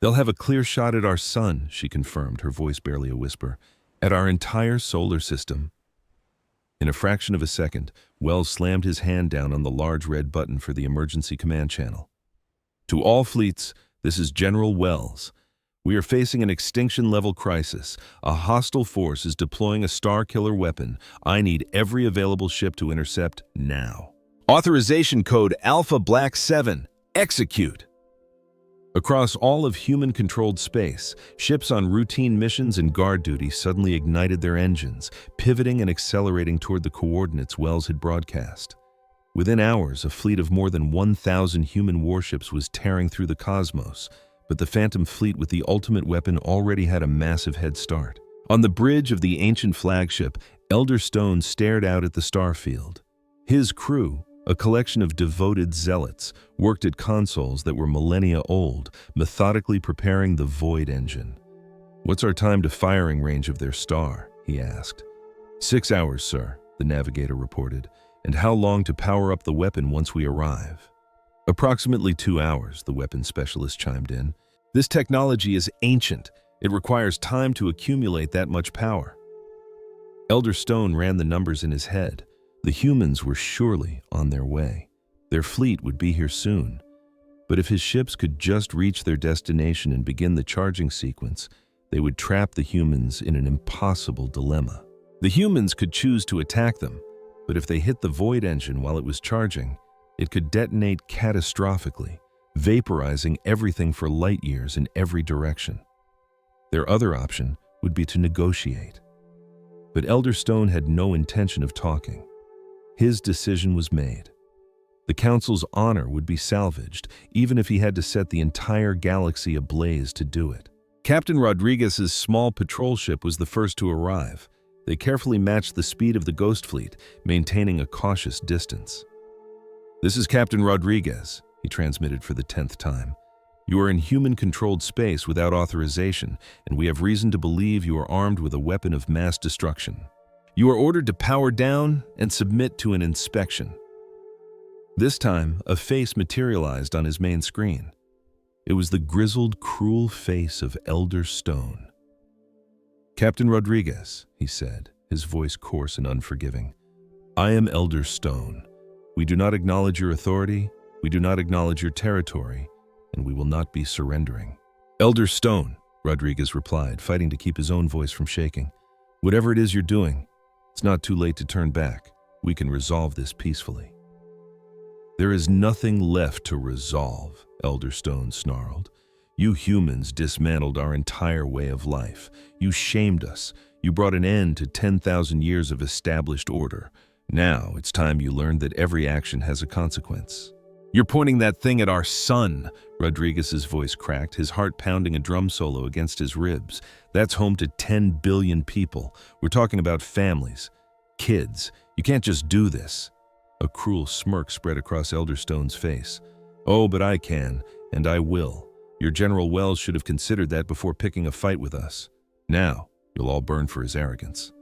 "They'll have a clear shot at our sun," she confirmed, her voice barely a whisper. "At our entire solar system." In a fraction of a second, Wells slammed his hand down on the large red button for the emergency command channel. "To all fleets, this is General Wells. We are facing an extinction-level crisis. A hostile force is deploying a star-killer weapon. I need every available ship to intercept now. Authorization code Alpha Black 7. Execute." Across all of human-controlled space, ships on routine missions and guard duty suddenly ignited their engines, pivoting and accelerating toward the coordinates Wells had broadcast. Within hours, a fleet of more than 1,000 human warships was tearing through the cosmos, but the Phantom fleet with the ultimate weapon already had a massive head start. On the bridge of the ancient flagship, Elder Stone stared out at the starfield. His crew, a collection of devoted zealots, worked at consoles that were millennia old, methodically preparing the Void engine. "What's our time to firing range of their star?" he asked. 6 hours, sir," the navigator reported. "And how long to power up the weapon once we arrive?" "Approximately 2 hours," the weapons specialist chimed in. "This technology is ancient. It requires time to accumulate that much power." Elder Stone ran the numbers in his head. The humans were surely on their way. Their fleet would be here soon. But if his ships could just reach their destination and begin the charging sequence, they would trap the humans in an impossible dilemma. The humans could choose to attack them, but if they hit the Void engine while it was charging, it could detonate catastrophically, vaporizing everything for light years in every direction. Their other option would be to negotiate. But Elder Stone had no intention of talking. His decision was made. The Council's honor would be salvaged, even if he had to set the entire galaxy ablaze to do it. Captain Rodriguez's small patrol ship was the first to arrive. They carefully matched the speed of the Ghost Fleet, maintaining a cautious distance. "This is Captain Rodriguez," he transmitted for the 10th time. "You are in human-controlled space without authorization, and we have reason to believe you are armed with a weapon of mass destruction. You are ordered to power down and submit to an inspection." This time, a face materialized on his main screen. It was the grizzled, cruel face of Elder Stone. "Captain Rodriguez," he said, his voice coarse and unforgiving. "I am Elder Stone. We do not acknowledge your authority, we do not acknowledge your territory, and we will not be surrendering." "Elder Stone," Rodriguez replied, fighting to keep his own voice from shaking. "Whatever it is you're doing, it's not too late to turn back. We can resolve this peacefully." "There is nothing left to resolve," Elder Stone snarled. You humans dismantled our entire way of life. You shamed us. You brought an end to 10,000 years of established order. Now it's time you learned that every action has a consequence. You're pointing that thing at our sun. Rodriguez's voice cracked, his heart pounding a drum solo against his ribs. That's home to 10 billion people. We're talking about families, kids. You can't just do this. A cruel smirk spread across Elderstone's face. Oh, but I can, and I will. Your General Wells should have considered that before picking a fight with us. Now, you'll all burn for his arrogance.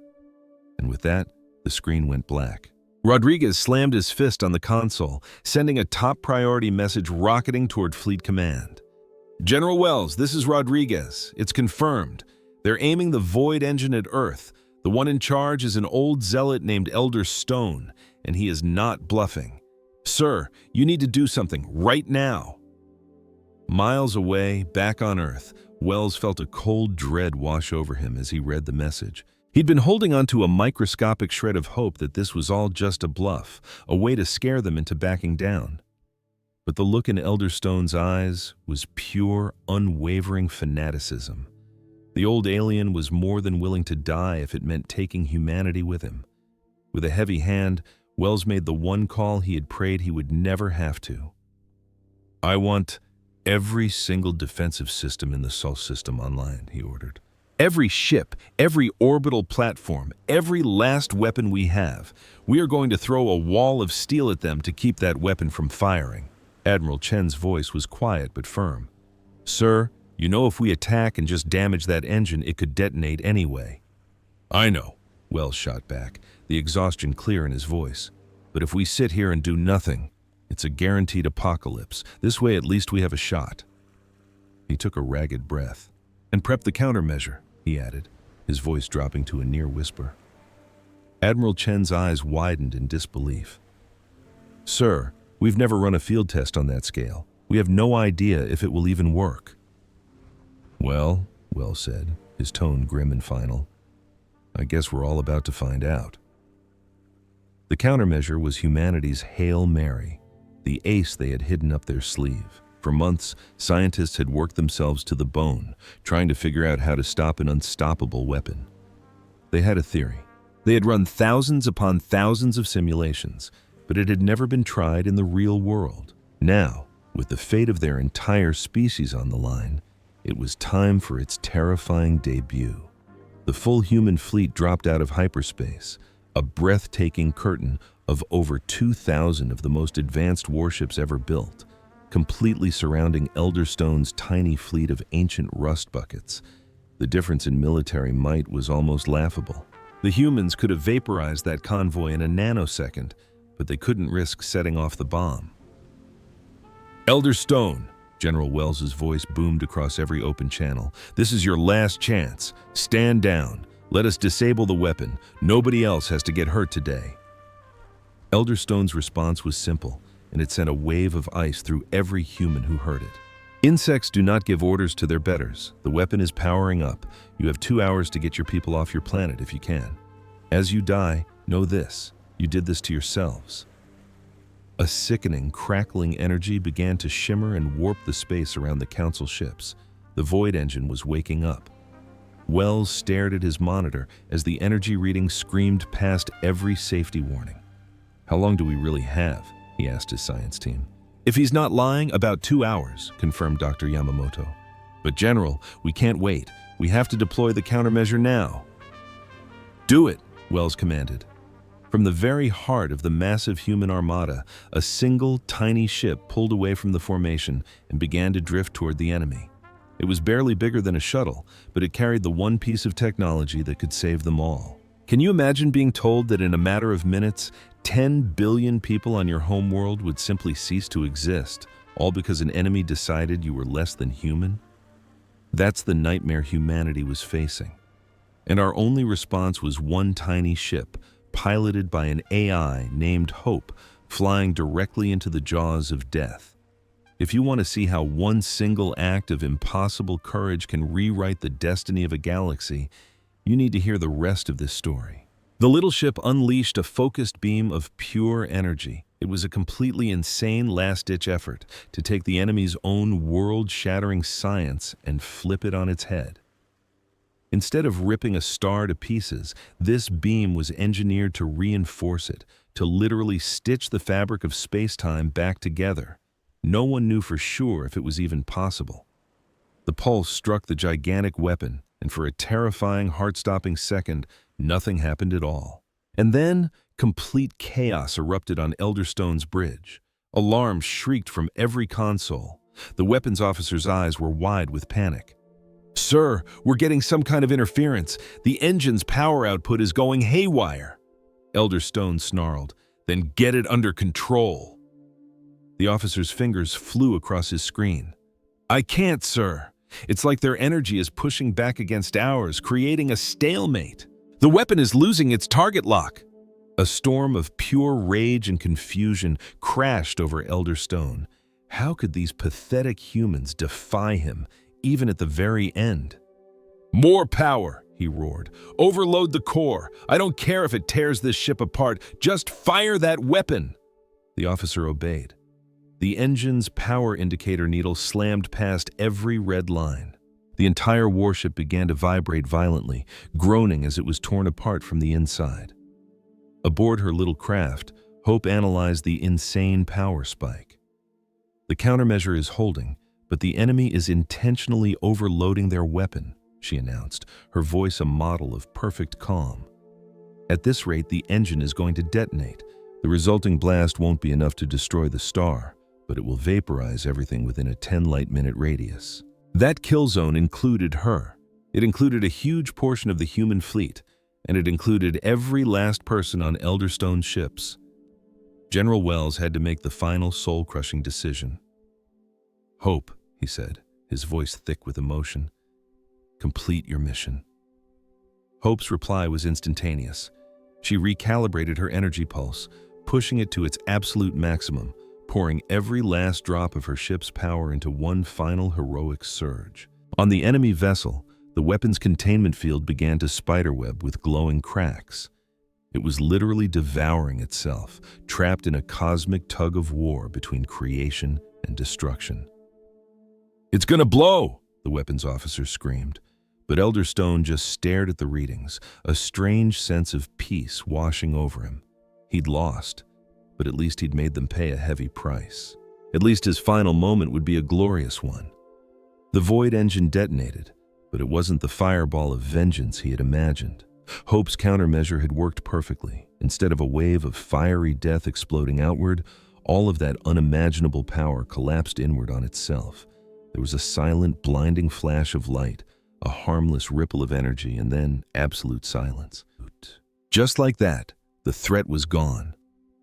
And with that, the screen went black. Rodriguez slammed his fist on the console, sending a top priority message rocketing toward Fleet Command. General Wells, this is Rodriguez. It's confirmed. They're aiming the Void engine at Earth. The one in charge is an old zealot named Elder Stone, and he is not bluffing. Sir, you need to do something right now. Miles away, back on Earth, Wells felt a cold dread wash over him as he read the message. He'd been holding on to a microscopic shred of hope that this was all just a bluff, a way to scare them into backing down. But the look in Elder Stone's eyes was pure, unwavering fanaticism. The old alien was more than willing to die if it meant taking humanity with him. With a heavy hand, Wells made the one call he had prayed he would never have to. I want every single defensive system in the Sol system online, he ordered. Every ship, every orbital platform, every last weapon we have. We are going to throw a wall of steel at them to keep that weapon from firing. Admiral Chen's voice was quiet but firm. Sir, you know if we attack and just damage that engine, it could detonate anyway. I know, Wells shot back, the exhaustion clear in his voice. But if we sit here and do nothing, it's a guaranteed apocalypse. This way at least we have a shot. He took a ragged breath. And prep the countermeasure, he added, his voice dropping to a near whisper. Admiral Chen's eyes widened in disbelief. Sir, we've never run a field test on that scale. We have no idea if it will even work. Well, Wells said, his tone grim and final, I guess we're all about to find out. The countermeasure was humanity's Hail Mary, the ace they had hidden up their sleeve. For months, scientists had worked themselves to the bone, trying to figure out how to stop an unstoppable weapon. They had a theory. They had run thousands upon thousands of simulations, but it had never been tried in the real world. Now, with the fate of their entire species on the line, it was time for its terrifying debut. The full human fleet dropped out of hyperspace, a breathtaking curtain of over 2,000 of the most advanced warships ever built, completely surrounding Elderstone's tiny fleet of ancient rust buckets. The difference in military might was almost laughable. The humans could have vaporized that convoy in a nanosecond, but they couldn't risk setting off the bomb. Elderstone, General Wells's voice boomed across every open channel. This is your last chance. Stand down. Let us disable the weapon. Nobody else has to get hurt today. Elderstone's response was simple, and it sent a wave of ice through every human who heard it. Insects do not give orders to their betters. The weapon is powering up. You have 2 hours to get your people off your planet if you can. As you die, know this. You did this to yourselves. A sickening, crackling energy began to shimmer and warp the space around the Council ships. The Void engine was waking up. Wells stared at his monitor as the energy reading screamed past every safety warning. How long do we really have? He asked his science team. If he's not lying, about 2 hours, confirmed Dr. Yamamoto. But General, we can't wait. We have to deploy the countermeasure now. Do it, Wells commanded. From the very heart of the massive human armada, a single tiny ship pulled away from the formation and began to drift toward the enemy. It was barely bigger than a shuttle, but it carried the one piece of technology that could save them all. Can you imagine being told that in a matter of minutes, 10 billion people on your homeworld would simply cease to exist, all because an enemy decided you were less than human? That's the nightmare humanity was facing. And our only response was one tiny ship, piloted by an AI named Hope, flying directly into the jaws of death. If you want to see how one single act of impossible courage can rewrite the destiny of a galaxy, you need to hear the rest of this story. The little ship unleashed a focused beam of pure energy. It was a completely insane last-ditch effort to take the enemy's own world-shattering science and flip it on its head. Instead of ripping a star to pieces, this beam was engineered to reinforce it, to literally stitch the fabric of space-time back together. No one knew for sure if it was even possible. The pulse struck the gigantic weapon, and for a terrifying, heart-stopping second, nothing happened at all. And then, complete chaos erupted on Elderstone's bridge. Alarms shrieked from every console. The weapons officer's eyes were wide with panic. "Sir, we're getting some kind of interference. The engine's power output is going haywire." Elderstone snarled, "Then get it under control." The officer's fingers flew across his screen. "I can't, sir. It's like their energy is pushing back against ours, creating a stalemate. The weapon is losing its target lock." A storm of pure rage and confusion crashed over Elderstone. How could these pathetic humans defy him, even at the very end? "More power," he roared. "Overload the core. I don't care if it tears this ship apart. Just fire that weapon." The officer obeyed. The engine's power indicator needle slammed past every red line. The entire warship began to vibrate violently, groaning as it was torn apart from the inside. Aboard her little craft, Hope analyzed the insane power spike. "The countermeasure is holding, but the enemy is intentionally overloading their weapon," she announced, her voice a model of perfect calm. "At this rate, the engine is going to detonate. The resulting blast won't be enough to destroy the star, but it will vaporize everything within a 10 light-minute radius." That kill zone included her. It included a huge portion of the human fleet, and it included every last person on Elderstone's ships. General Wells had to make the final soul-crushing decision. "Hope," he said, his voice thick with emotion, "complete your mission." Hope's reply was instantaneous. She recalibrated her energy pulse, pushing it to its absolute maximum, pouring every last drop of her ship's power into one final heroic surge. On the enemy vessel, the weapon's containment field began to spiderweb with glowing cracks. It was literally devouring itself, trapped in a cosmic tug-of-war between creation and destruction. "It's gonna blow!" the weapons officer screamed. But Elderstone just stared at the readings, a strange sense of peace washing over him. He'd lost, but at least he'd made them pay a heavy price. At least his final moment would be a glorious one. The Void engine detonated, but it wasn't the fireball of vengeance he had imagined. Hope's countermeasure had worked perfectly. Instead of a wave of fiery death exploding outward, all of that unimaginable power collapsed inward on itself. There was a silent, blinding flash of light, a harmless ripple of energy, and then absolute silence. Just like that, the threat was gone.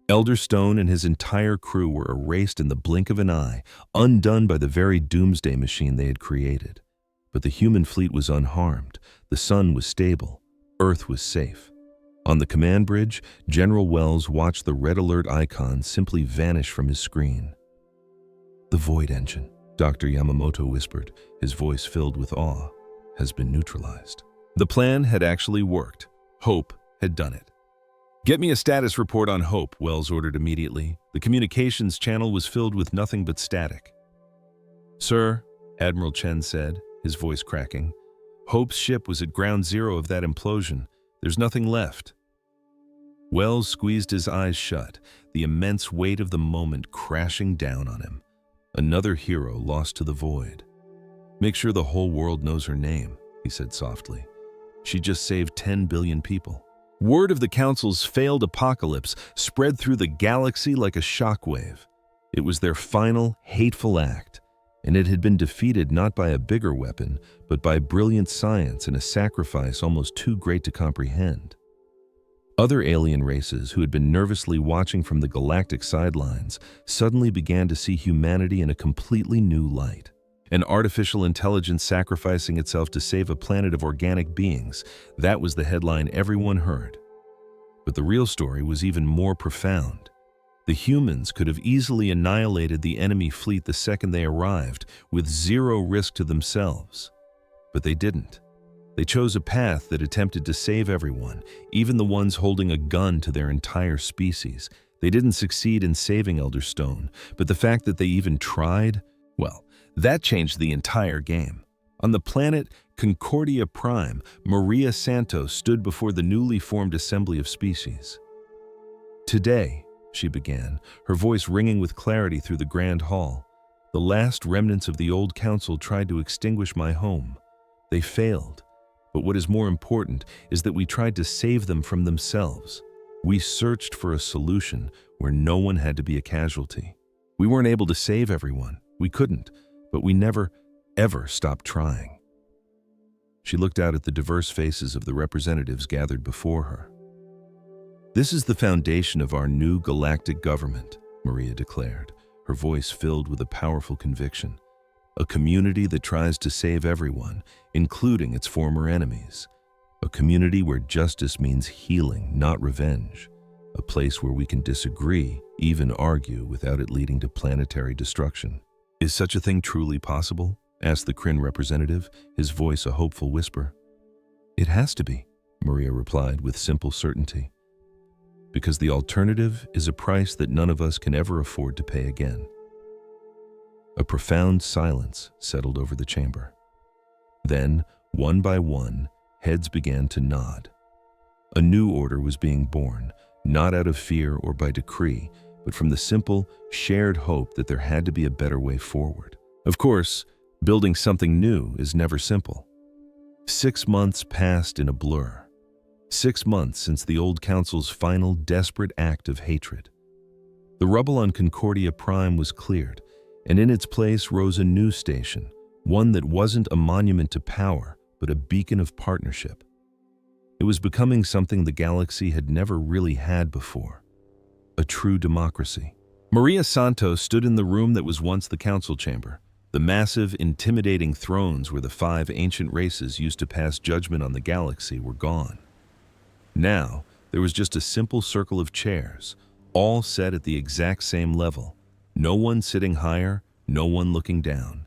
Elderstone and his entire crew were erased in the blink of an eye, undone by the very doomsday machine they had created. But the human fleet was unharmed, the sun was stable, Earth was safe. On the command bridge, General Wells watched the red alert icon simply vanish from his screen. "The Void engine," Dr. Yamamoto whispered, his voice filled with awe, "has been neutralized." The plan had actually worked. Hope had done it. "Get me a status report on Hope," Wells ordered immediately. The communications channel was filled with nothing but static. "Sir," Admiral Chen said, his voice cracking, "Hope's ship was at ground zero of that implosion. There's nothing left." Wells squeezed his eyes shut, the immense weight of the moment crashing down on him. Another hero lost to the Void. "Make sure the whole world knows her name," he said softly. "She just saved 10 billion people." Word of the Council's failed apocalypse spread through the galaxy like a shockwave. It was their final, hateful act, and it had been defeated not by a bigger weapon, but by brilliant science and a sacrifice almost too great to comprehend. Other alien races who had been nervously watching from the galactic sidelines suddenly began to see humanity in a completely new light. An artificial intelligence sacrificing itself to save a planet of organic beings, that was the headline everyone heard. But the real story was even more profound. The humans could have easily annihilated the enemy fleet the second they arrived, with zero risk to themselves. But they didn't. They chose a path that attempted to save everyone, even the ones holding a gun to their entire species. They didn't succeed in saving Elder Stone, but the fact that they even tried, well, that changed the entire game. On the planet Concordia Prime, Maria Santos stood before the newly formed Assembly of Species. "Today," she began, her voice ringing with clarity through the grand hall, "the last remnants of the old council tried to extinguish my home. They failed. But what is more important is that we tried to save them from themselves. We searched for a solution where no one had to be a casualty. We weren't able to save everyone. We couldn't, but we never, ever stopped trying." She looked out at the diverse faces of the representatives gathered before her. "This is the foundation of our new galactic government," Maria declared, her voice filled with a powerful conviction. "A community that tries to save everyone, including its former enemies. A community where justice means healing, not revenge. A place where we can disagree, even argue, without it leading to planetary destruction." "Is such a thing truly possible?" asked the Kryn representative, his voice a hopeful whisper. "It has to be," Maria replied with simple certainty. "Because the alternative is a price that none of us can ever afford to pay again." A profound silence settled over the chamber. Then, one by one, heads began to nod. A new order was being born, not out of fear or by decree, but from the simple, shared hope that there had to be a better way forward. Of course, building something new is never simple. 6 months passed in a blur. 6 months since the old council's final desperate act of hatred. The rubble on Concordia Prime was cleared, and in its place rose a new station, one that wasn't a monument to power, but a beacon of partnership. It was becoming something the galaxy had never really had before. A true democracy. Maria Santos stood in the room that was once the council chamber. The massive, intimidating thrones where the 5 ancient races used to pass judgment on the galaxy were gone. Now, there was just a simple circle of chairs, all set at the exact same level. No one sitting higher, no one looking down.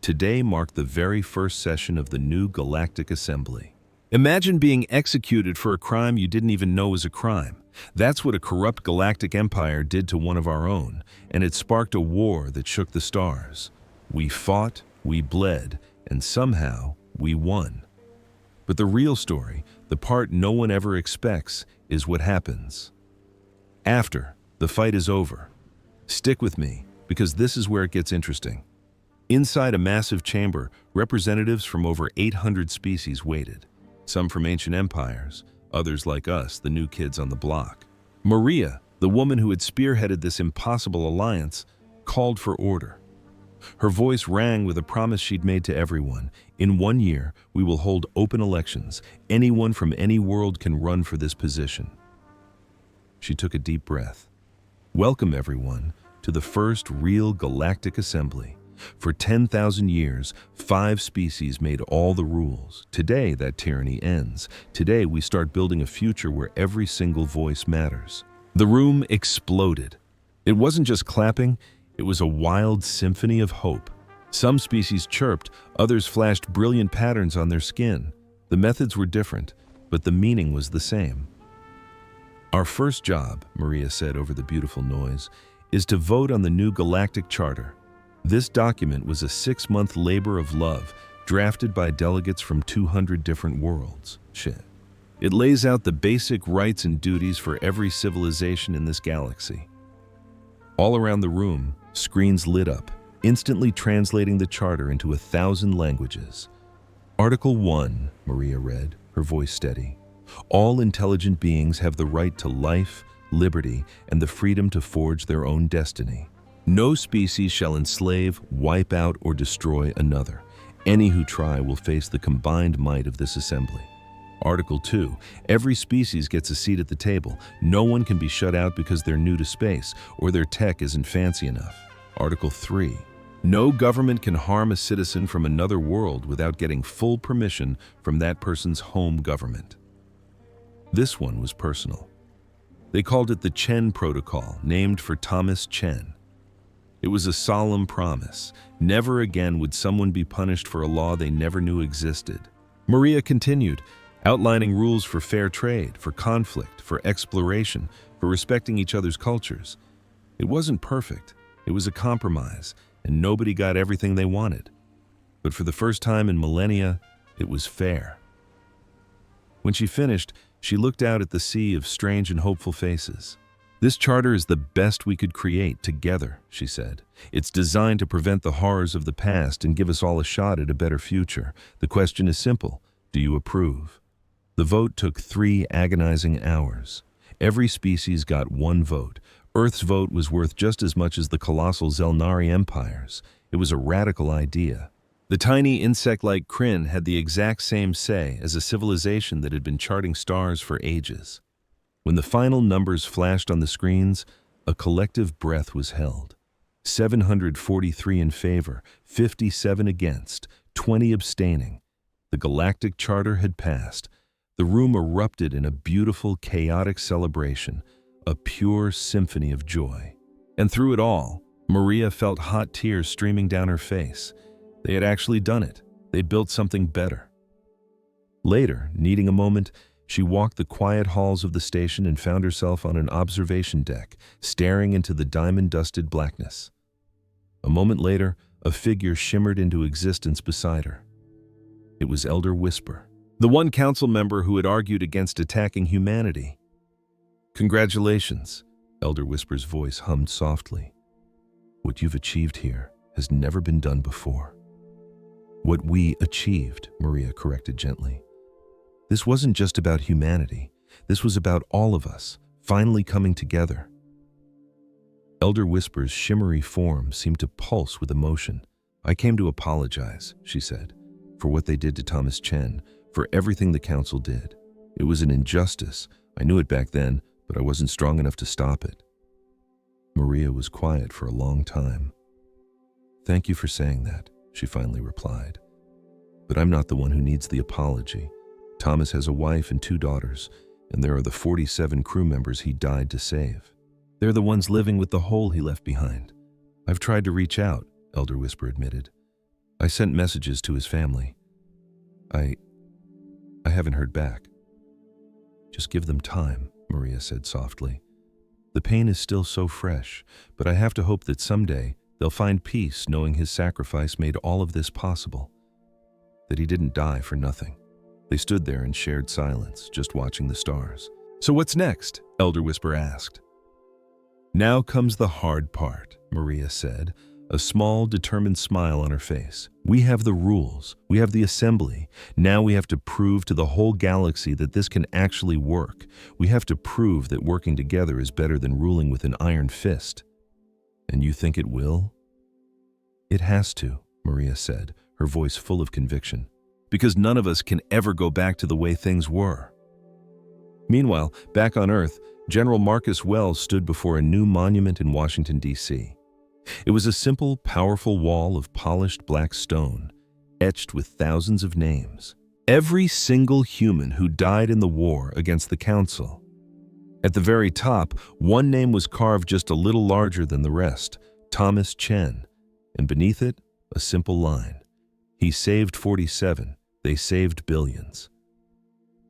Today marked the very first session of the new Galactic Assembly. Imagine being executed for a crime you didn't even know was a crime. That's what a corrupt galactic empire did to one of our own, and it sparked a war that shook the stars. We fought, we bled, and somehow we won. But the real story, the part no one ever expects, is what happens after the fight is over. Stick with me, because this is where it gets interesting. Inside a massive chamber, representatives from over 800 species waited. Some from ancient empires, others like us, the new kids on the block. Maria, the woman who had spearheaded this impossible alliance, called for order. Her voice rang with a promise she'd made to everyone. In 1 year, we will hold open elections. Anyone from any world can run for this position. She took a deep breath. Welcome, everyone, to the first real Galactic Assembly. For 10,000 years, 5 species made all the rules. Today, that tyranny ends. Today, we start building a future where every single voice matters. The room exploded. It wasn't just clapping, it was a wild symphony of hope. Some species chirped, others flashed brilliant patterns on their skin. The methods were different, but the meaning was the same. "Our first job," Maria said over the beautiful noise, "is to vote on the new Galactic Charter." This document was a 6-month labor of love, drafted by delegates from 200 different worlds. It lays out the basic rights and duties for every civilization in this galaxy. All around the room, screens lit up, instantly translating the charter into 1,000 languages. Article 1, Maria read, her voice steady. "All intelligent beings have the right to life, liberty, and the freedom to forge their own destiny. No species shall enslave, wipe out, or destroy another. Any who try will face the combined might of this assembly." Article 2, every species gets a seat at the table. No one can be shut out because they're new to space or their tech isn't fancy enough. Article 3, no government can harm a citizen from another world without getting full permission from that person's home government. This one was personal. They called it the Chen Protocol, named for Thomas Chen. It was a solemn promise. Never again would someone be punished for a law they never knew existed. Maria continued, outlining rules for fair trade, for conflict, for exploration, for respecting each other's cultures. It wasn't perfect. It was a compromise, and nobody got everything they wanted. But for the first time in millennia, it was fair. When she finished, she looked out at the sea of strange and hopeful faces. "This charter is the best we could create together," she said. "It's designed to prevent the horrors of the past and give us all a shot at a better future. The question is simple. Do you approve?" The vote took 3 agonizing hours. Every species got 1 vote. Earth's vote was worth just as much as the colossal Zelnari empires. It was a radical idea. The tiny insect-like Kryn had the exact same say as a civilization that had been charting stars for ages. When the final numbers flashed on the screens, a collective breath was held. 743 in favor, 57 against, 20 abstaining. The Galactic Charter had passed. The room erupted in a beautiful, chaotic celebration, a pure symphony of joy. And through it all, Maria felt hot tears streaming down her face. They had actually done it. They'd built something better. Later, needing a moment, she walked the quiet halls of the station and found herself on an observation deck, staring into the diamond-dusted blackness. A moment later, a figure shimmered into existence beside her. It was Elder Whisper, the one council member who had argued against attacking humanity. "Congratulations," Elder Whisper's voice hummed softly. "What you've achieved here has never been done before." "What we achieved," Maria corrected gently. "This wasn't just about humanity. This was about all of us, finally coming together." Elder Whisper's shimmery form seemed to pulse with emotion. "I came to apologize," she said, "for what they did to Thomas Chen, for everything the council did. It was an injustice. I knew it back then, but I wasn't strong enough to stop it." Maria was quiet for a long time. "Thank you for saying that," she finally replied. "But I'm not the one who needs the apology. Thomas has a wife and 2 daughters, and there are the 47 crew members he died to save. They're the ones living with the hole he left behind. I've tried to reach out," Elder Whisper admitted. "I sent messages to his family. I haven't heard back." "Just give them time," Maria said softly. "The pain is still so fresh, but I have to hope that someday they'll find peace knowing his sacrifice made all of this possible. That he didn't die for nothing." They stood there in shared silence, just watching the stars. "So what's next?" Elder Whisper asked. "Now comes the hard part," Maria said, a small, determined smile on her face. "We have the rules. We have the assembly. Now we have to prove to the whole galaxy that this can actually work. We have to prove that working together is better than ruling with an iron fist." "And you think it will?" "It has to," Maria said, her voice full of conviction. "Because none of us can ever go back to the way things were." Meanwhile, back on Earth, General Marcus Wells stood before a new monument in Washington, D.C. It was a simple, powerful wall of polished black stone, etched with thousands of names. Every single human who died in the war against the Council. At the very top, one name was carved just a little larger than the rest, Thomas Chen, and beneath it, a simple line. "He saved 47, they saved billions."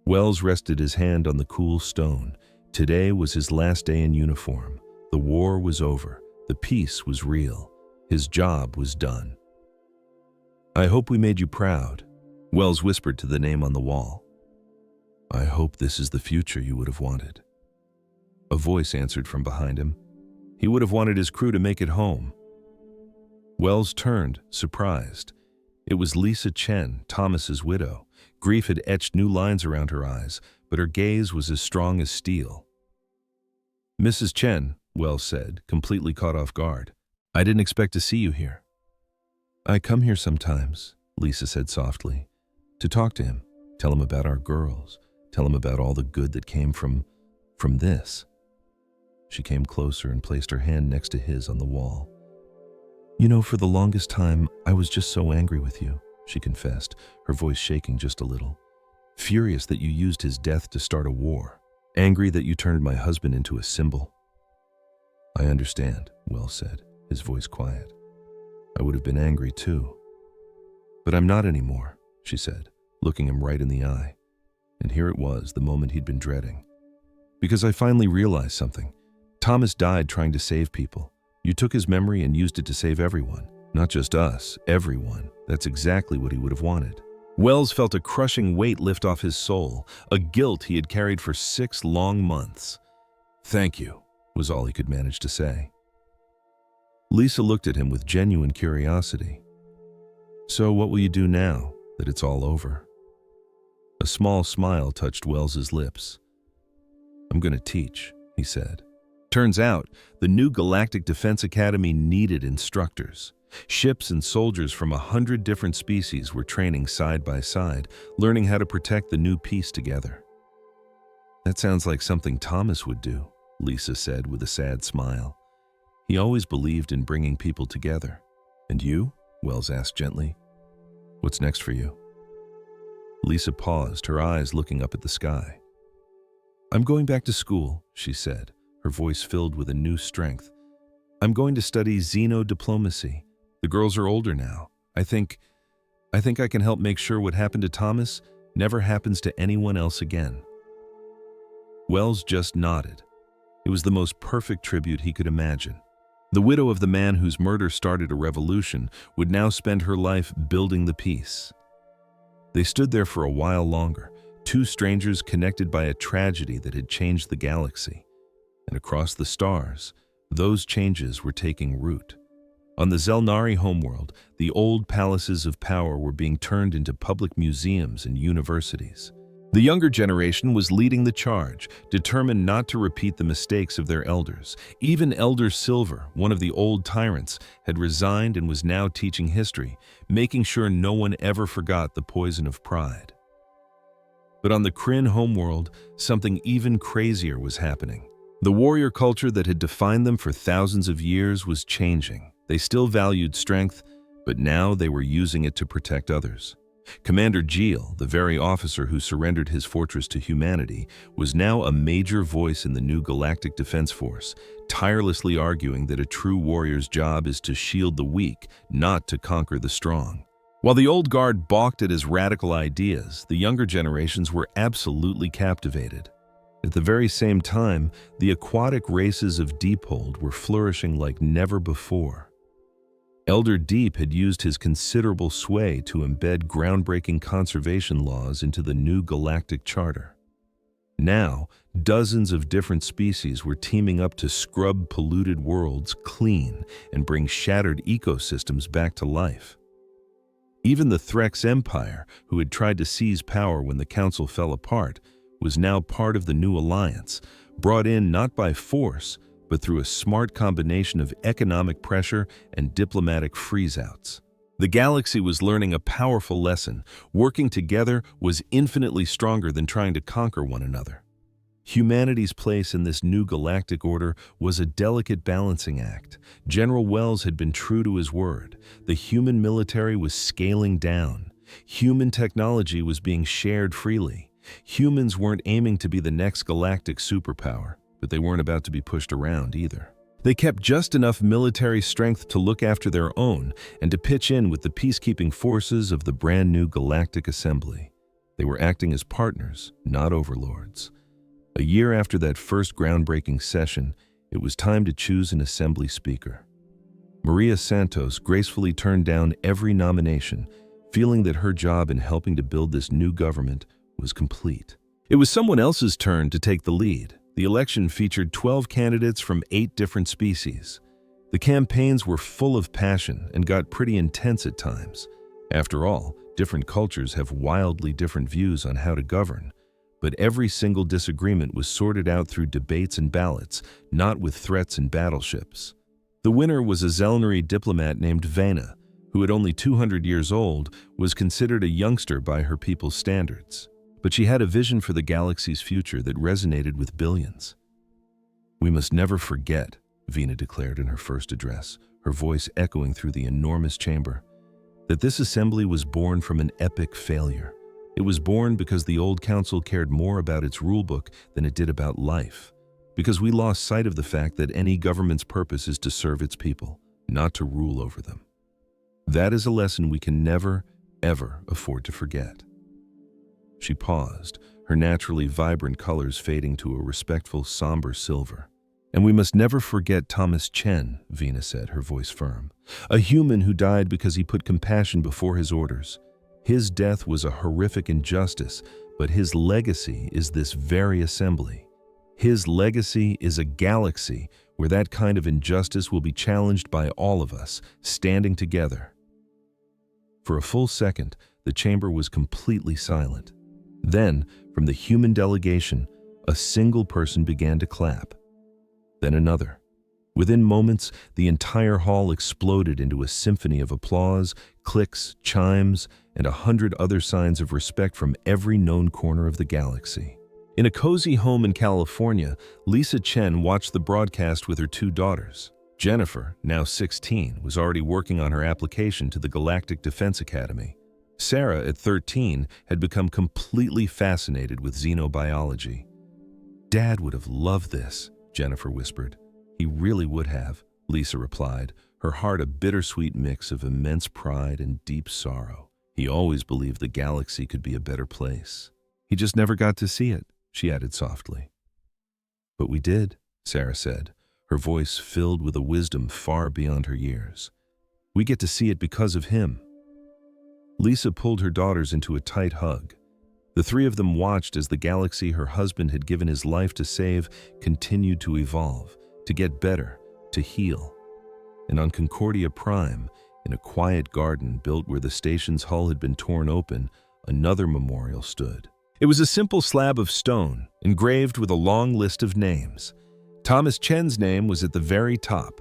Wells rested his hand on the cool stone. Today was his last day in uniform. The war was over. The peace was real. His job was done. "I hope we made you proud," Wells whispered to the name on the wall. "I hope this is the future you would have wanted." A voice answered from behind him. He would have wanted his crew to make it home. Wells turned, surprised. It was Lisa Chen, Thomas's widow. Grief had etched new lines around her eyes, but her gaze was as strong as steel. "Mrs. Chen," Wells said, completely caught off guard. "I didn't expect to see you here." "I come here sometimes," Lisa said softly, "to talk to him, tell him about our girls, tell him about all the good that came from this." She came closer and placed her hand next to his on the wall. "You know, for the longest time, I was just so angry with you," she confessed, her voice shaking just a little. "Furious that you used his death to start a war. Angry that you turned my husband into a symbol." "I understand," Wells said, his voice quiet. "I would have been angry too. But I'm not anymore," she said, looking him right in the eye. And here it was, the moment he'd been dreading. Because I finally realized something. Thomas died trying to save people. You took his memory and used it to save everyone. Not just us, everyone. That's exactly what he would have wanted. Wells felt a crushing weight lift off his soul, a guilt he had carried for 6 long months. "Thank you," was all he could manage to say. Lisa looked at him with genuine curiosity. "So what will you do now that it's all over?" A small smile touched Wells's lips. "I'm going to teach," he said. Turns out, the new Galactic Defense Academy needed instructors. Ships and soldiers from 100 different species were training side by side, learning how to protect the new peace together. "That sounds like something Thomas would do," Lisa said with a sad smile. "He always believed in bringing people together." "And you?" Wells asked gently. "What's next for you?" Lisa paused, her eyes looking up at the sky. "I'm going back to school," she said, her voice filled with a new strength. "I'm going to study xenodiplomacy. The girls are older now. I think I can help make sure what happened to Thomas never happens to anyone else again." Wells just nodded. It was the most perfect tribute he could imagine. The widow of the man whose murder started a revolution would now spend her life building the peace. They stood there for a while longer, two strangers connected by a tragedy that had changed the galaxy. And across the stars, those changes were taking root. On the Zelnari homeworld, the old palaces of power were being turned into public museums and universities. The younger generation was leading the charge, determined not to repeat the mistakes of their elders. Even Elder Silver, one of the old tyrants, had resigned and was now teaching history, making sure no one ever forgot the poison of pride. But on the Kryn homeworld, something even crazier was happening. The warrior culture that had defined them for thousands of years was changing. They still valued strength, but now they were using it to protect others. Commander Geel, the very officer who surrendered his fortress to humanity, was now a major voice in the new Galactic Defense Force, tirelessly arguing that a true warrior's job is to shield the weak, not to conquer the strong. While the old guard balked at his radical ideas, the younger generations were absolutely captivated. At the very same time, the aquatic races of Deephold were flourishing like never before. Elder Deep had used his considerable sway to embed groundbreaking conservation laws into the new galactic charter. Now, dozens of different species were teaming up to scrub polluted worlds clean and bring shattered ecosystems back to life. Even the Threx Empire, who had tried to seize power when the Council fell apart, was now part of the new alliance, brought in not by force, but through a smart combination of economic pressure and diplomatic freeze-outs. The galaxy was learning a powerful lesson. Working together was infinitely stronger than trying to conquer one another. Humanity's place in this new galactic order was a delicate balancing act. General Wells had been true to his word. The human military was scaling down. Human technology was being shared freely. Humans weren't aiming to be the next galactic superpower, but they weren't about to be pushed around either. They kept just enough military strength to look after their own and to pitch in with the peacekeeping forces of the brand new Galactic Assembly. They were acting as partners, not overlords. A year after that first groundbreaking session, it was time to choose an assembly speaker. Maria Santos gracefully turned down every nomination, feeling that her job in helping to build this new government was complete. It was someone else's turn to take the lead. The election featured 12 candidates from 8 different species. The campaigns were full of passion and got pretty intense at times. After all, different cultures have wildly different views on how to govern. But every single disagreement was sorted out through debates and ballots, not with threats and battleships. The winner was a Zelnari diplomat named Vena, who at only 200 years old was considered a youngster by her people's standards. But she had a vision for the galaxy's future that resonated with billions. "We must never forget," Vena declared in her first address, her voice echoing through the enormous chamber, "that this assembly was born from an epic failure. It was born because the old council cared more about its rulebook than it did about life, because we lost sight of the fact that any government's purpose is to serve its people, not to rule over them. That is a lesson we can never, ever afford to forget." She paused, her naturally vibrant colors fading to a respectful, somber silver. "And we must never forget Thomas Chen," Vina said, her voice firm. "A human who died because he put compassion before his orders. His death was a horrific injustice, but his legacy is this very assembly. His legacy is a galaxy where that kind of injustice will be challenged by all of us, standing together." For a full second, the chamber was completely silent. Then, from the human delegation, a single person began to clap. Then another. Within moments, the entire hall exploded into a symphony of applause, clicks, chimes, and 100 other signs of respect from every known corner of the galaxy. In a cozy home in California, Lisa Chen watched the broadcast with her 2 daughters. Jennifer, now 16, was already working on her application to the Galactic Defense Academy. Sarah, at 13, had become completely fascinated with xenobiology. "Dad would have loved this," Jennifer whispered. "He really would have," Lisa replied, her heart a bittersweet mix of immense pride and deep sorrow. "He always believed the galaxy could be a better place. He just never got to see it," she added softly. "But we did," Sarah said, her voice filled with a wisdom far beyond her years. "We get to see it because of him." Lisa pulled her daughters into a tight hug. The 3 of them watched as the galaxy her husband had given his life to save continued to evolve, to get better, to heal. And on Concordia Prime, in a quiet garden built where the station's hull had been torn open, another memorial stood. It was a simple slab of stone, engraved with a long list of names. Thomas Chen's name was at the very top.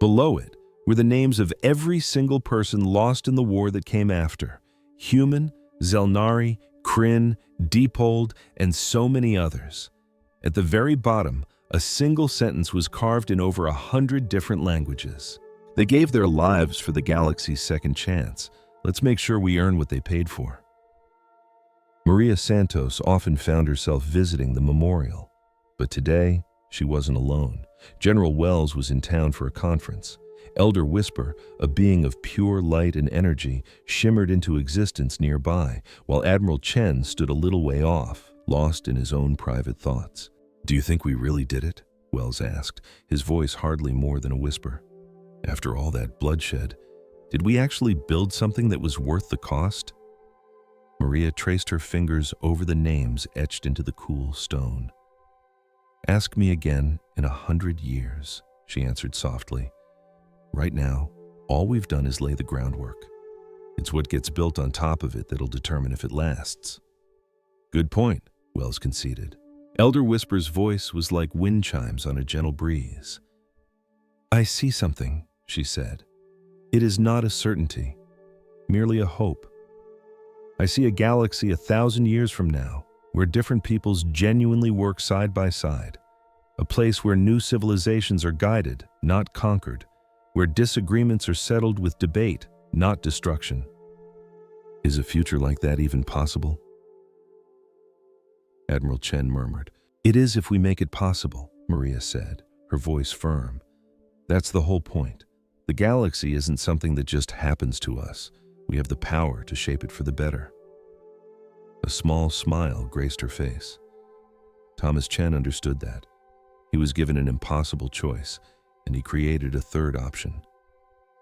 Below it were the names of every single person lost in the war that came after: Human, Zelnari, Kryn, Deepold, and so many others. At the very bottom, a single sentence was carved in over 100 different languages. "They gave their lives for the galaxy's second chance. Let's make sure we earn what they paid for." Maria Santos often found herself visiting the memorial. But today, she wasn't alone. General Wells was in town for a conference. Elder Whisper, a being of pure light and energy, shimmered into existence nearby, while Admiral Chen stood a little way off, lost in his own private thoughts. "Do you think we really did it?" Wells asked, his voice hardly more than a whisper. "After all that bloodshed, did we actually build something that was worth the cost?" Maria traced her fingers over the names etched into the cool stone. "Ask me again in 100 years," she answered softly. "Right now, all we've done is lay the groundwork. It's what gets built on top of it that'll determine if it lasts." "Good point," Wells conceded. Elder Whisper's voice was like wind chimes on a gentle breeze. "I see something," she said. "It is not a certainty, merely a hope. I see a galaxy 1,000 years from now, where different peoples genuinely work side by side. A place where new civilizations are guided, not conquered, where disagreements are settled with debate, not destruction. Is a future like that even possible?" Admiral Chen murmured. "It is if we make it possible," Maria said, her voice firm. "That's the whole point. The galaxy isn't something that just happens to us. We have the power to shape it for the better." A small smile graced her face. Thomas Chen understood that. He was given an impossible choice, and he created a third option.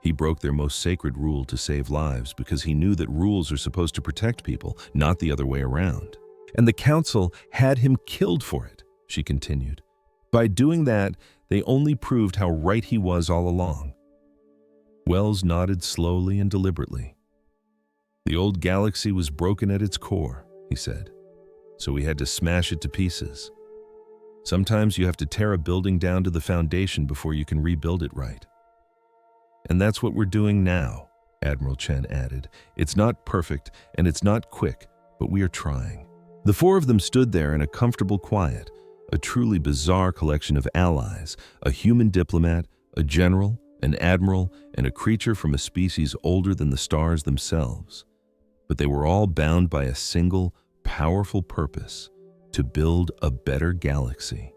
He broke their most sacred rule to save lives because he knew that rules are supposed to protect people, not the other way around. "And the Council had him killed for it," she continued. "By doing that, they only proved how right he was all along." Wells nodded slowly and deliberately. "The old galaxy was broken at its core," he said, "so we had to smash it to pieces. Sometimes you have to tear a building down to the foundation before you can rebuild it right. And that's what we're doing now," Admiral Chen added. "It's not perfect and it's not quick, but we are trying." The 4 of them stood there in a comfortable quiet, a truly bizarre collection of allies, a human diplomat, a general, an admiral, and a creature from a species older than the stars themselves. But they were all bound by a single, powerful purpose: to build a better galaxy.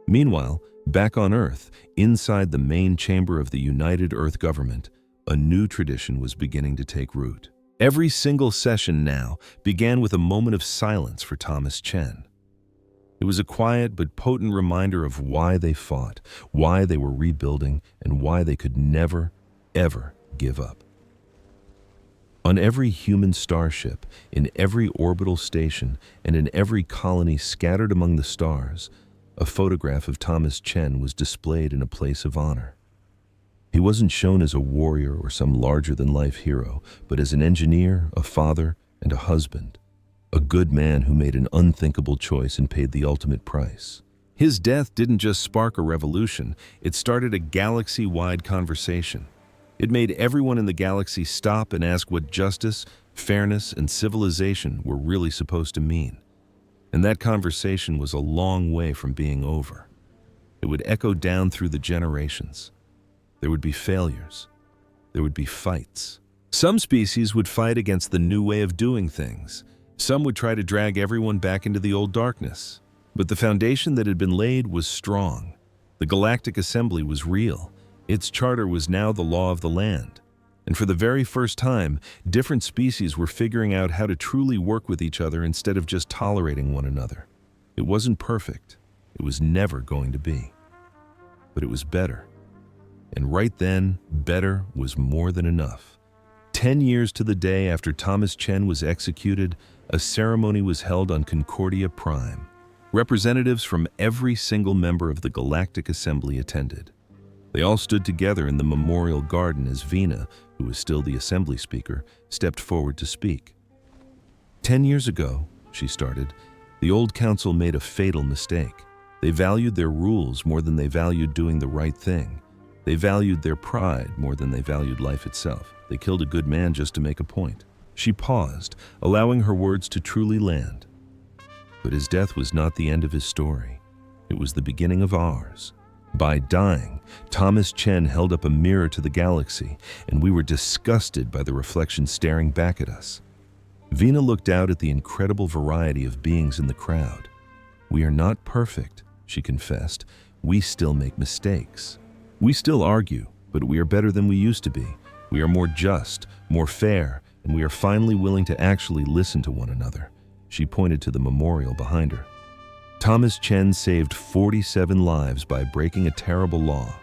Meanwhile, back on Earth, inside the main chamber of the United Earth Government, a new tradition was beginning to take root. Every single session now began with a moment of silence for Thomas Chen. It was a quiet but potent reminder of why they fought, why they were rebuilding, and why they could never, ever give up. On every human starship, in every orbital station, and in every colony scattered among the stars, a photograph of Thomas Chen was displayed in a place of honor. He wasn't shown as a warrior or some larger-than-life hero, but as an engineer, a father, and a husband. A good man who made an unthinkable choice and paid the ultimate price. His death didn't just spark a revolution, it started a galaxy-wide conversation. It made everyone in the galaxy stop and ask what justice, fairness, and civilization were really supposed to mean. And that conversation was a long way from being over. It would echo down through the generations. There would be failures. There would be fights. Some species would fight against the new way of doing things. Some would try to drag everyone back into the old darkness. But the foundation that had been laid was strong. The Galactic Assembly was real. Its charter was now the law of the land. And for the very first time, different species were figuring out how to truly work with each other instead of just tolerating one another. It wasn't perfect. It was never going to be. But it was better. And right then, better was more than enough. 10 years to the day after Thomas Chen was executed, a ceremony was held on Concordia Prime. Representatives from every single member of the Galactic Assembly attended. They all stood together in the memorial garden as Vina, who was still the assembly speaker, stepped forward to speak. 10 years ago, she started, the old council made a fatal mistake. They valued their rules more than they valued doing the right thing. They valued their pride more than they valued life itself. They killed a good man just to make a point. She paused, allowing her words to truly land. But his death was not the end of his story. It was the beginning of ours. By dying, Thomas Chen held up a mirror to the galaxy, and we were disgusted by the reflection staring back at us. Vina looked out at the incredible variety of beings in the crowd. We are not perfect, she confessed. We still make mistakes. We still argue, but we are better than we used to be. We are more just, more fair, and we are finally willing to actually listen to one another. She pointed to the memorial behind her. Thomas Chen saved 47 lives by breaking a terrible law.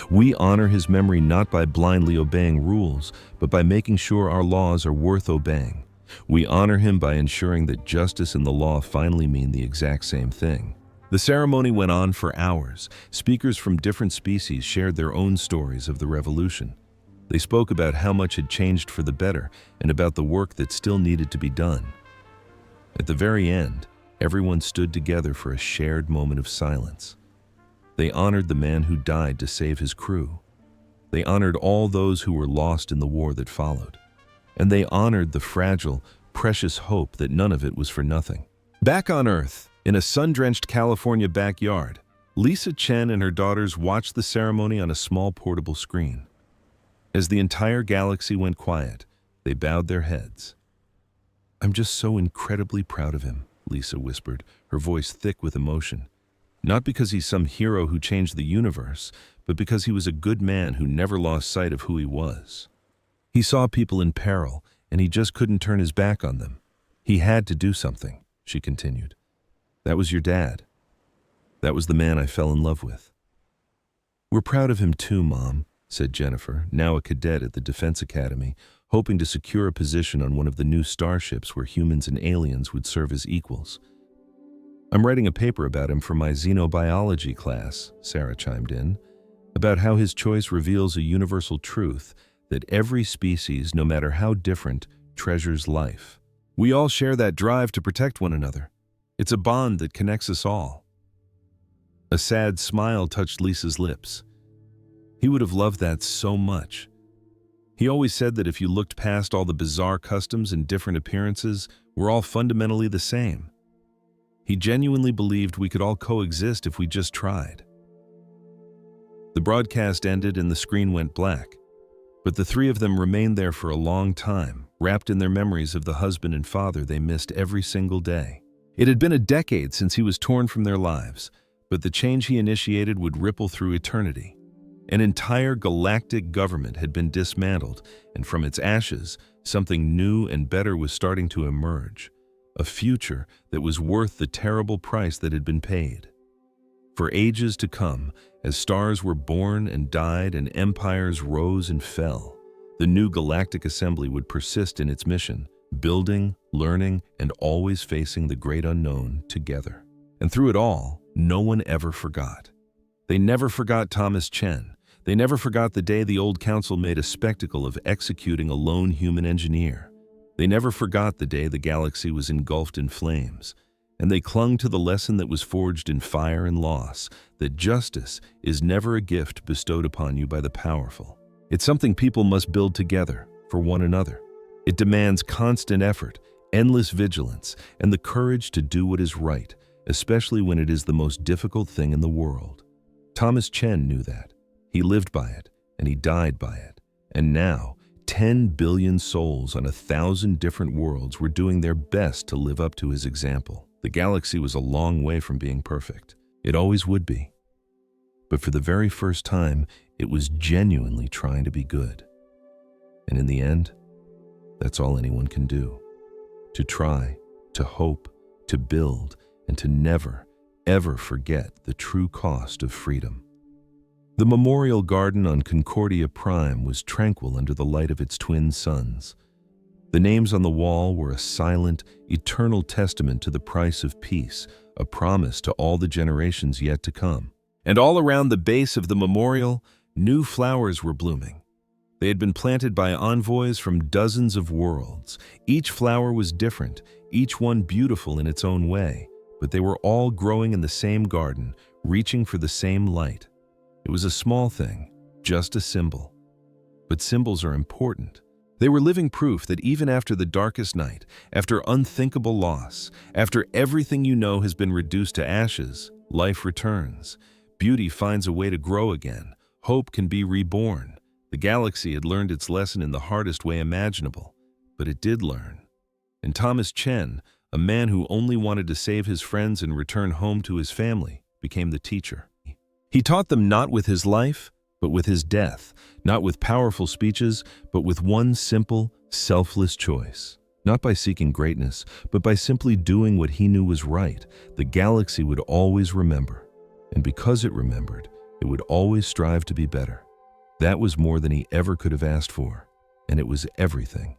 We honor his memory not by blindly obeying rules, but by making sure our laws are worth obeying. We honor him by ensuring that justice and the law finally mean the exact same thing. The ceremony went on for hours. Speakers from different species shared their own stories of the revolution. They spoke about how much had changed for the better and about the work that still needed to be done. At the very end, everyone stood together for a shared moment of silence. They honored the man who died to save his crew. They honored all those who were lost in the war that followed. And they honored the fragile, precious hope that none of it was for nothing. Back on Earth, in a sun-drenched California backyard, Lisa Chen and her daughters watched the ceremony on a small portable screen. As the entire galaxy went quiet, they bowed their heads. "I'm just so incredibly proud of him," Lisa whispered, her voice thick with emotion. "Not because he's some hero who changed the universe, but because he was a good man who never lost sight of who he was. He saw people in peril, and he just couldn't turn his back on them. He had to do something," she continued. "That was your dad. That was the man I fell in love with." "We're proud of him too, Mom," said Jennifer, now a cadet at the Defense Academy, hoping to secure a position on one of the new starships where humans and aliens would serve as equals. "I'm writing a paper about him for my xenobiology class," Sarah chimed in, "about how his choice reveals a universal truth that every species, no matter how different, treasures life. We all share that drive to protect one another. It's a bond that connects us all." A sad smile touched Lisa's lips. He would have loved that so much. He always said that if you looked past all the bizarre customs and different appearances, we're all fundamentally the same. He genuinely believed we could all coexist if we just tried. The broadcast ended and the screen went black, but the three of them remained there for a long time, wrapped in their memories of the husband and father they missed every single day. It had been a decade since he was torn from their lives, but the change he initiated would ripple through eternity. An entire galactic government had been dismantled, and from its ashes, something new and better was starting to emerge. A future that was worth the terrible price that had been paid. For ages to come, as stars were born and died and empires rose and fell, the new galactic assembly would persist in its mission, building, learning, and always facing the great unknown together. And through it all, no one ever forgot. They never forgot Thomas Chen. They never forgot the day the old council made a spectacle of executing a lone human engineer. They never forgot the day the galaxy was engulfed in flames. And they clung to the lesson that was forged in fire and loss, that justice is never a gift bestowed upon you by the powerful. It's something people must build together, for one another. It demands constant effort, endless vigilance, and the courage to do what is right, especially when it is the most difficult thing in the world. Thomas Chen knew that. He lived by it, and he died by it. And now, 10 billion souls on 1,000 different worlds were doing their best to live up to his example. The galaxy was a long way from being perfect. It always would be. But for the very first time, it was genuinely trying to be good. And in the end, that's all anyone can do. To try, to hope, to build, and to never, ever forget the true cost of freedom. The memorial garden on Concordia Prime was tranquil under the light of its twin suns. The names on the wall were a silent, eternal testament to the price of peace, a promise to all the generations yet to come. And all around the base of the memorial, new flowers were blooming. They had been planted by envoys from dozens of worlds. Each flower was different, each one beautiful in its own way, but they were all growing in the same garden, reaching for the same light. It was a small thing, just a symbol. But symbols are important. They were living proof that even after the darkest night, after unthinkable loss, after everything you know has been reduced to ashes, life returns. Beauty finds a way to grow again. Hope can be reborn. The galaxy had learned its lesson in the hardest way imaginable, but it did learn. And Thomas Chen, a man who only wanted to save his friends and return home to his family, became the teacher. He taught them not with his life, but with his death, not with powerful speeches, but with one simple, selfless choice. Not by seeking greatness, but by simply doing what he knew was right, the galaxy would always remember. And because it remembered, it would always strive to be better. That was more than he ever could have asked for, and it was everything